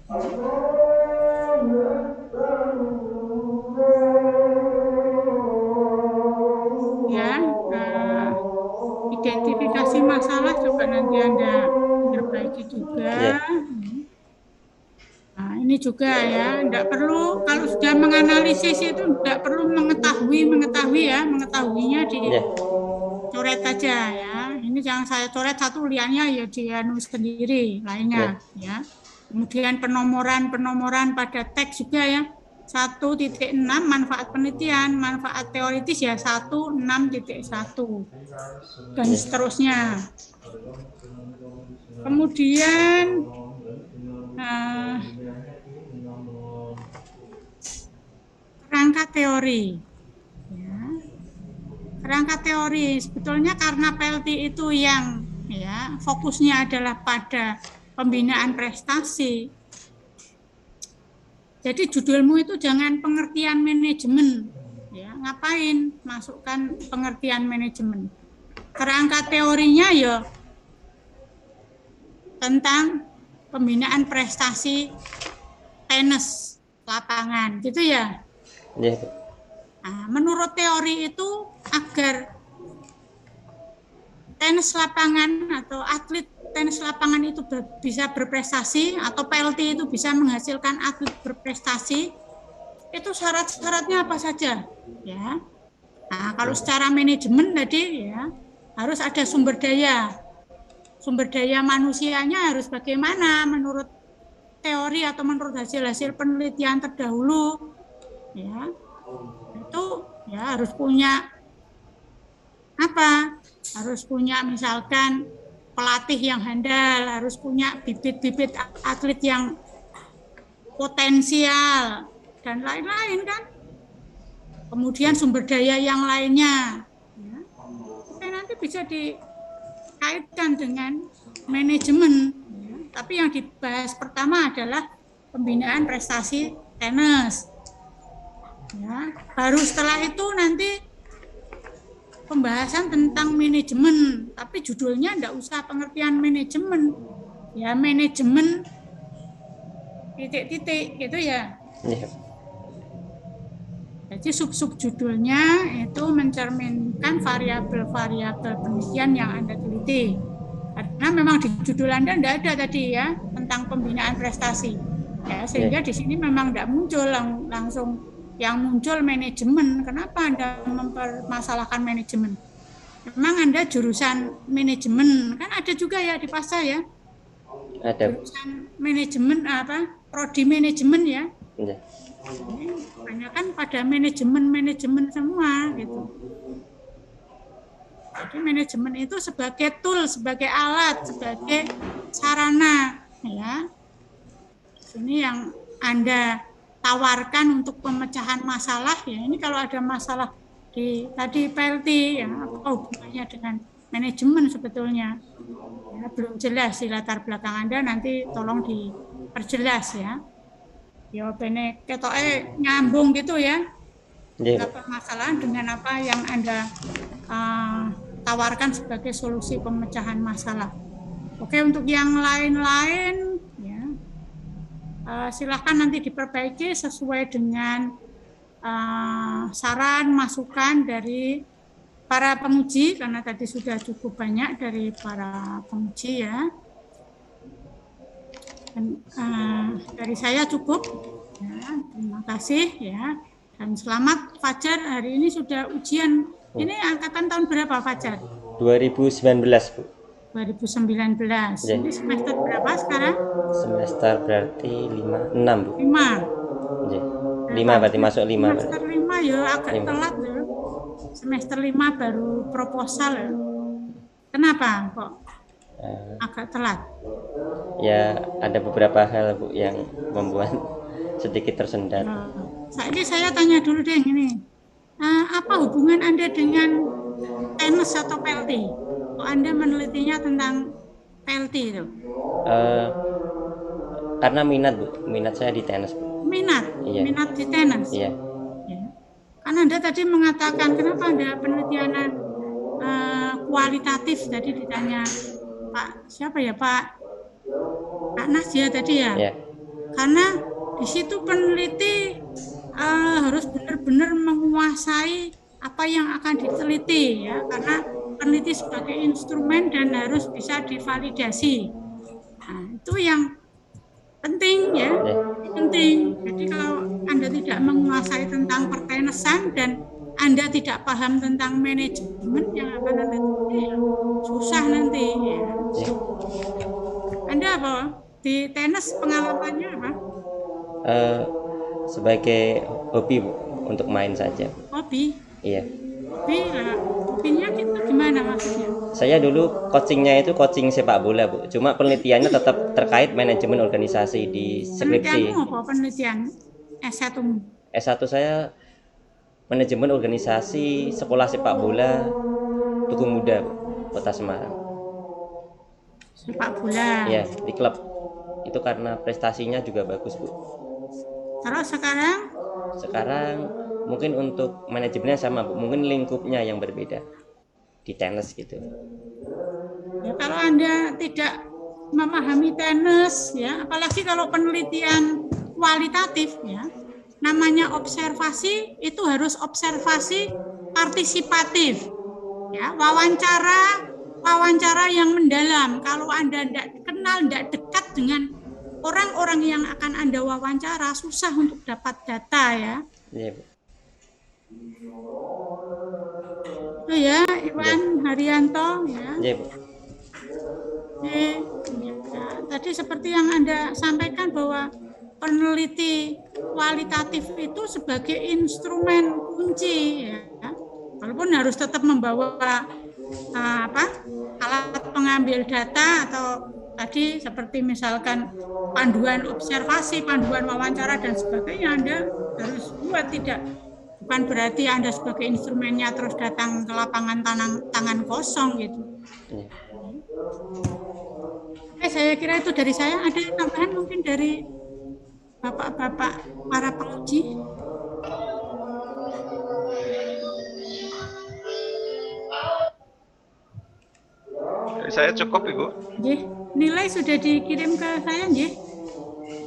Ya, identifikasi masalah coba nanti Anda perbaiki juga. Nah, ini juga ya, tidak perlu kalau sudah menganalisis itu tidak perlu mengetahuinya di coret aja ya. Ini jangan saya coret satu, liannya ya dianu sendiri lainnya ya. Kemudian penomoran pada teks juga ya. 1.6 manfaat penelitian, manfaat teoritis ya 1.6.1 dan seterusnya. Kemudian kerangka teori. Ya. Kerangka teori sebetulnya karena PLT itu yang ya fokusnya adalah pada pembinaan prestasi. Jadi judulmu itu jangan pengertian manajemen, ya ngapain masukkan pengertian manajemen? Kerangka teorinya ya tentang pembinaan prestasi tenis lapangan, gitu ya. Nah, menurut teori itu agar tenis lapangan atau atlet tenis lapangan itu bisa berprestasi atau PLT itu bisa menghasilkan atlet berprestasi, itu syarat-syaratnya apa saja ya. Nah, kalau secara manajemen tadi ya harus ada sumber daya manusianya harus bagaimana menurut teori atau menurut hasil-hasil penelitian terdahulu ya, itu ya harus punya apa, harus punya misalkan pelatih yang handal, harus punya bibit-bibit atlet yang potensial dan lain-lain kan. Kemudian sumber daya yang lainnya ya. Oke, nanti bisa dikaitkan dengan manajemen ya. Tapi yang dibahas pertama adalah pembinaan prestasi tenis ya. Baru setelah itu nanti pembahasan tentang manajemen, tapi judulnya enggak usah pengertian manajemen ya, manajemen titik-titik gitu ya. Jadi sub-sub judulnya itu mencerminkan variabel-variabel penelitian yang Anda teliti. Karena memang di judul Anda enggak ada tadi ya tentang pembinaan prestasi ya, sehingga di sini memang enggak muncul langsung. Yang muncul manajemen. Kenapa Anda mempermasalahkan manajemen? Memang Anda jurusan manajemen, kan ada juga ya di PASA ya. Ada. Jurusan manajemen apa? Prodi manajemen ya. Iya. Banyak kan pada manajemen semua gitu. Jadi manajemen itu sebagai tool, sebagai alat, sebagai sarana ya. Ini yang Anda tawarkan untuk pemecahan masalah ya. Ini kalau ada masalah di tadi PLT ya, apa hubungannya dengan manajemen sebetulnya ya, belum jelas di latar belakang Anda, nanti tolong diperjelas ya. Ya bene ketoke nyambung gitu ya. Permasalahan dengan apa yang Anda tawarkan sebagai solusi pemecahan masalah. Oke, untuk yang lain-lain silahkan nanti diperbaiki sesuai dengan saran, masukan dari para penguji, karena tadi sudah cukup banyak dari para penguji ya. Dan, dari saya cukup, ya, terima kasih ya. Dan selamat Fajar, hari ini sudah ujian. Ini angkatan tahun berapa Fajar? 2019 Bu. 2019. Ya. Ini semester berapa sekarang? Semester berarti 6 Bu. 5. Ya. 5 berarti masuk 5. Semester 5 ya agak 5. Telat ya. Semester 5 baru proposal ya. Kenapa kok agak telat? Ya ada beberapa hal Bu yang membuat sedikit tersendat. Saya tanya dulu deh ini. Apa hubungan Anda dengan tenis atau PLT? Anda menelitinya tentang PLT itu? Karena minat Bu, minat saya di tenis Bu. minat di tenis. Iya. Ya. Karena Anda tadi mengatakan kenapa ada penelitian kualitatif, tadi ditanya Pak siapa ya, Pak Nasya tadi ya. Iya. Karena di situ peneliti harus benar-benar menguasai apa yang akan diteliti ya, karena peneliti sebagai instrumen dan harus bisa divalidasi. Nah, itu yang penting ya, penting. Jadi kalau Anda tidak menguasai tentang pertenesan dan Anda tidak paham tentang manajemen yang akan Anda teliti, ya, susah nanti ya. Anda apa? Di tenis pengalamannya apa? Sebagai hobi, Bu, untuk main saja. Hobi? Iya. Hobinya itu gimana maksudnya? Saya dulu coachingnya itu coaching sepak bola, Bu. Cuma penelitiannya tetap terkait manajemen organisasi di skripsi. Penelitianmu apa penelitian S1? S1 saya manajemen organisasi sekolah sepak bola Tugu Muda, Bu, Kota Semarang. Sepak bola. Iya, di klub. Itu karena prestasinya juga bagus, Bu. Terus sekarang? Sekarang mungkin untuk manajemennya sama, Bu. Mungkin lingkupnya yang berbeda di tenis gitu. Ya, kalau Anda tidak memahami tenis ya, apalagi kalau penelitian kualitatif ya, namanya observasi itu harus observasi partisipatif. Ya, wawancara yang mendalam. Kalau Anda tidak kenal, tidak dekat dengan orang-orang yang akan Anda wawancara, susah untuk dapat data ya. Iya, Bu. Itu ya, Iwan Haryanto ya. Iya, Bu. Ya, tadi seperti yang Anda sampaikan bahwa peneliti kualitatif itu sebagai instrumen kunci ya. Walaupun harus tetap membawa alat pengambil data atau tadi seperti misalkan panduan observasi, panduan wawancara dan sebagainya, Anda harus buat, bukan berarti Anda sebagai instrumennya terus datang ke lapangan tangan kosong gitu. Saya kira itu dari saya. Ada tambahan mungkin dari bapak-bapak para penguji? Saya cukup, Ibu. Nggih, nilai sudah dikirim ke saya nggih.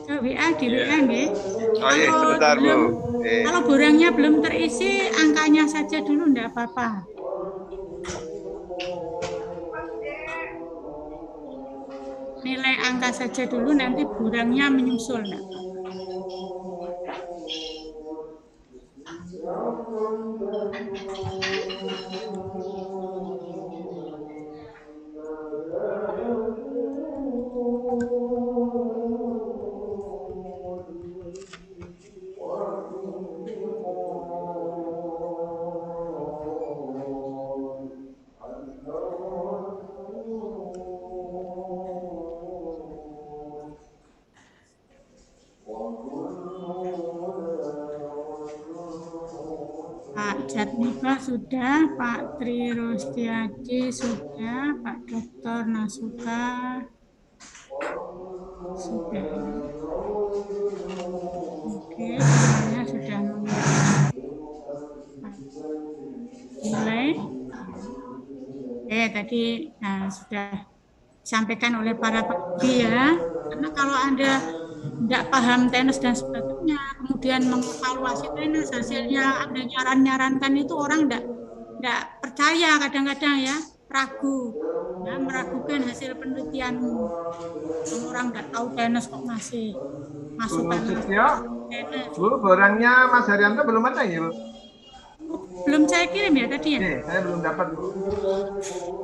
Ke WA di WA nggih. Oh iya, sebentar, Bu. Kalau borangnya belum terisi, angkanya saja dulu enggak apa-apa. Nilai angka saja dulu, nanti borangnya menyusul enggak apa-apa. Pak Jatmiko sudah, Pak Tri Rostiaji sudah, Pak Dr. Nasuka sudah. Oke, semuanya sudah nilai. Tadi sudah disampaikan oleh para penguji ya. Karena kalau Anda tidak paham tenis dan sebagainya, kemudian mengevaluasi tenis, hasilnya Anda nyarankan itu orang tidak percaya, kadang-kadang ya, ragu, ya, meragukan hasil penelitianmu. Orang tidak tahu tenis kok masih masuk tenis. Bu, borangnya Mas Haryanto belum ada ya, Bu? Belum saya kirim ya tadi ya? Saya belum dapat, Bu.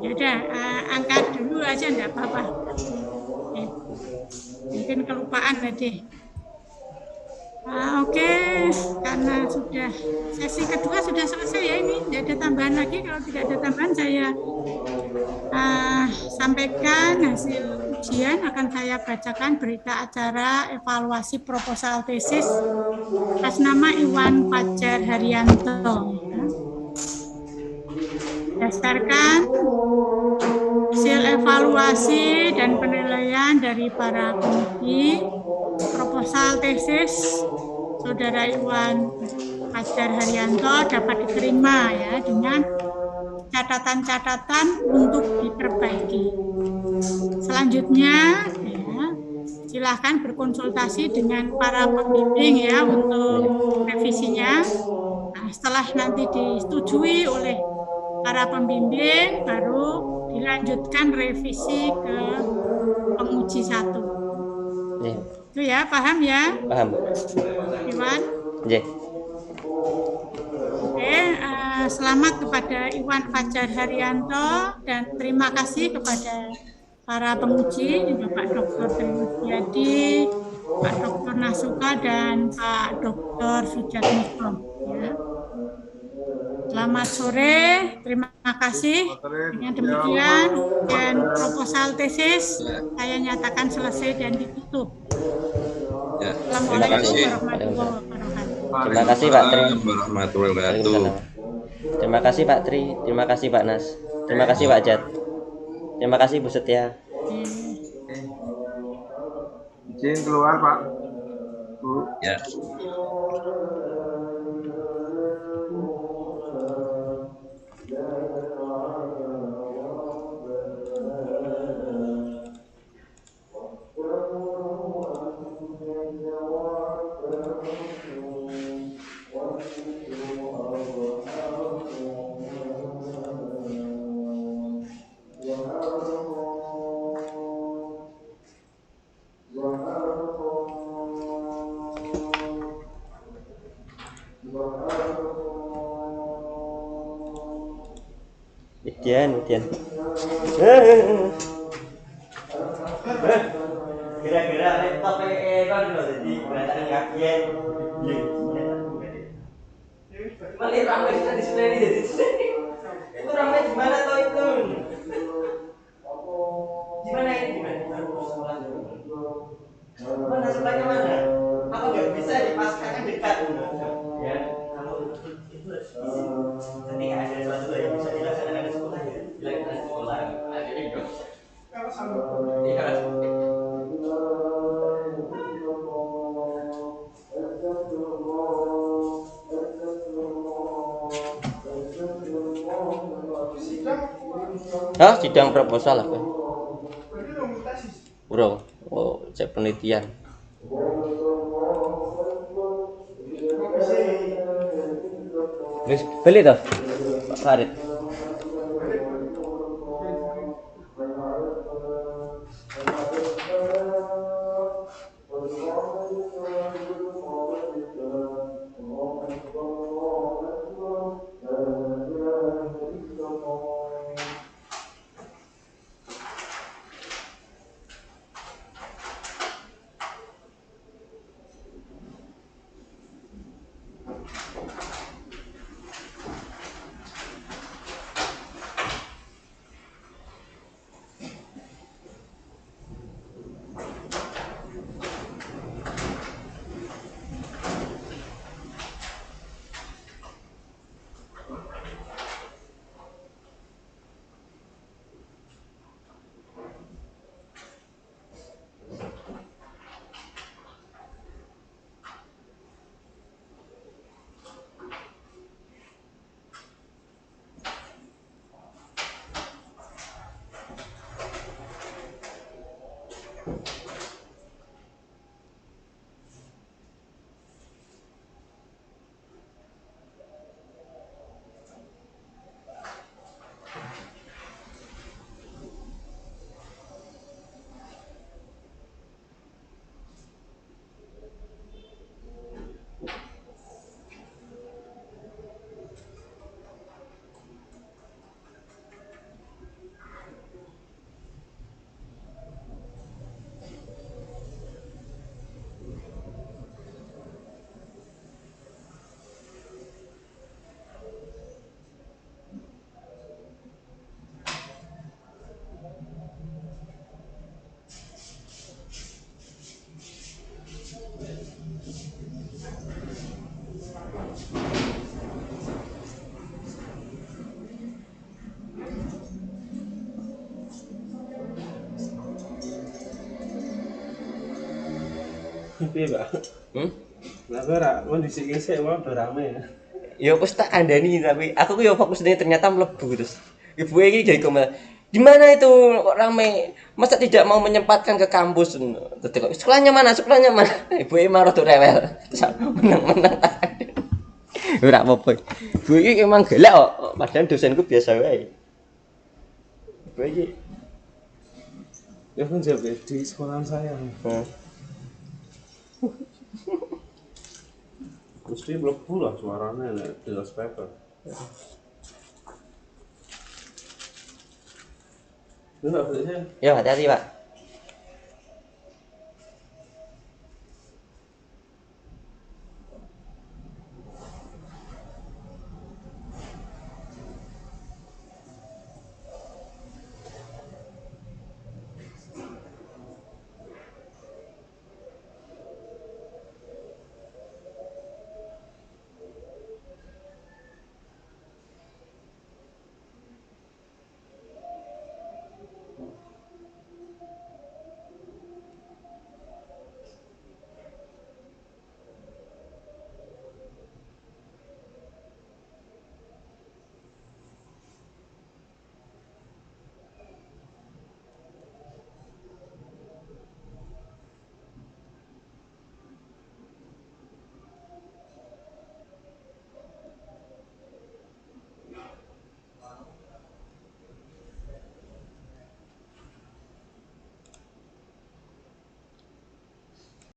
Ya udah, angkat dulu aja, enggak apa-apa. Mungkin kelupaan tadi. Oke, karena sudah sesi kedua sudah selesai ya, ini tidak ada tambahan lagi. Kalau tidak ada tambahan, saya sampaikan hasil ujian. Akan saya bacakan berita acara evaluasi proposal tesis atas nama Iwan Fajar Haryanto. Berdasarkan hasil evaluasi dan penilaian dari para penguji, proposal proposal tesis Saudara Iwan Fajar Haryanto dapat diterima ya dengan catatan-catatan untuk diperbaiki. Selanjutnya ya, silahkan berkonsultasi dengan para pembimbing ya untuk revisinya. Nah, setelah nanti disetujui oleh para pembimbing, baru dilanjutkan revisi ke penguji 1. Nggih. Itu ya, paham ya? Paham, Bu. Iwan? Nggih. Oke, selamat kepada Iwan Fajar Haryanto dan terima kasih kepada para penguji, Bapak Dr. Triwudiadi, Pak Dr. Nasuka, dan Pak Dr. Sujatmiko. Ya. Selamat sore, terima kasih. Dengan demikian, dan proposal tesis saya nyatakan selesai dan ditutup. Ya, Assalamualaikum warahmatullahi wabarakatuh. Terima kasih Pak Tri. warahmatullahi wabarakatuh. Waalaikumsalam. Terima kasih Pak Tri, terima kasih Pak Nas, terima kasih Pak Jat, terima kasih Bu Setia. Izin keluar Pak. Bu. Ya. Ujian. Kira-kira laptop kan jadi kelihatan kakian. Malah ramai sudah display ini jadi itu ramai gimana toh itu? Gimana ini gimana? Mana sebelahnya mana? Apa nggak bisa dipasangkan dekat? Ya, kalau itu ketika ada sesuatu yang bisa dilaksanakan di sekolah ya, dilaksanakan di sekolah. Jadi kalau sama, iya. Hah, sidang proposal apa? Bro, oh, cek penelitian. Wis beli toh, Pak Farid. Piye, Pak? Kenapa ora kondisi sik wae rame. Ya wis tak kandani tapi aku ya fokus nih ternyata mlebu terus. Ibu ini jadi komen, gimana itu kok ramai? Masa tidak mau menyempatkan ke kampus? Sekolahnya mana? Sekolahnya mana? Ibu ini marah tuh rewel. Menang-menang. Ora apa-apa. Ibu ini emang gelek kok. Padahal dosenku biasa wae. Ibu ini Ya kan jabe di sekolahan saya. Mesti mlebu lah suaranya nek di loudspeaker. Enggak, ya hati-hati Pak.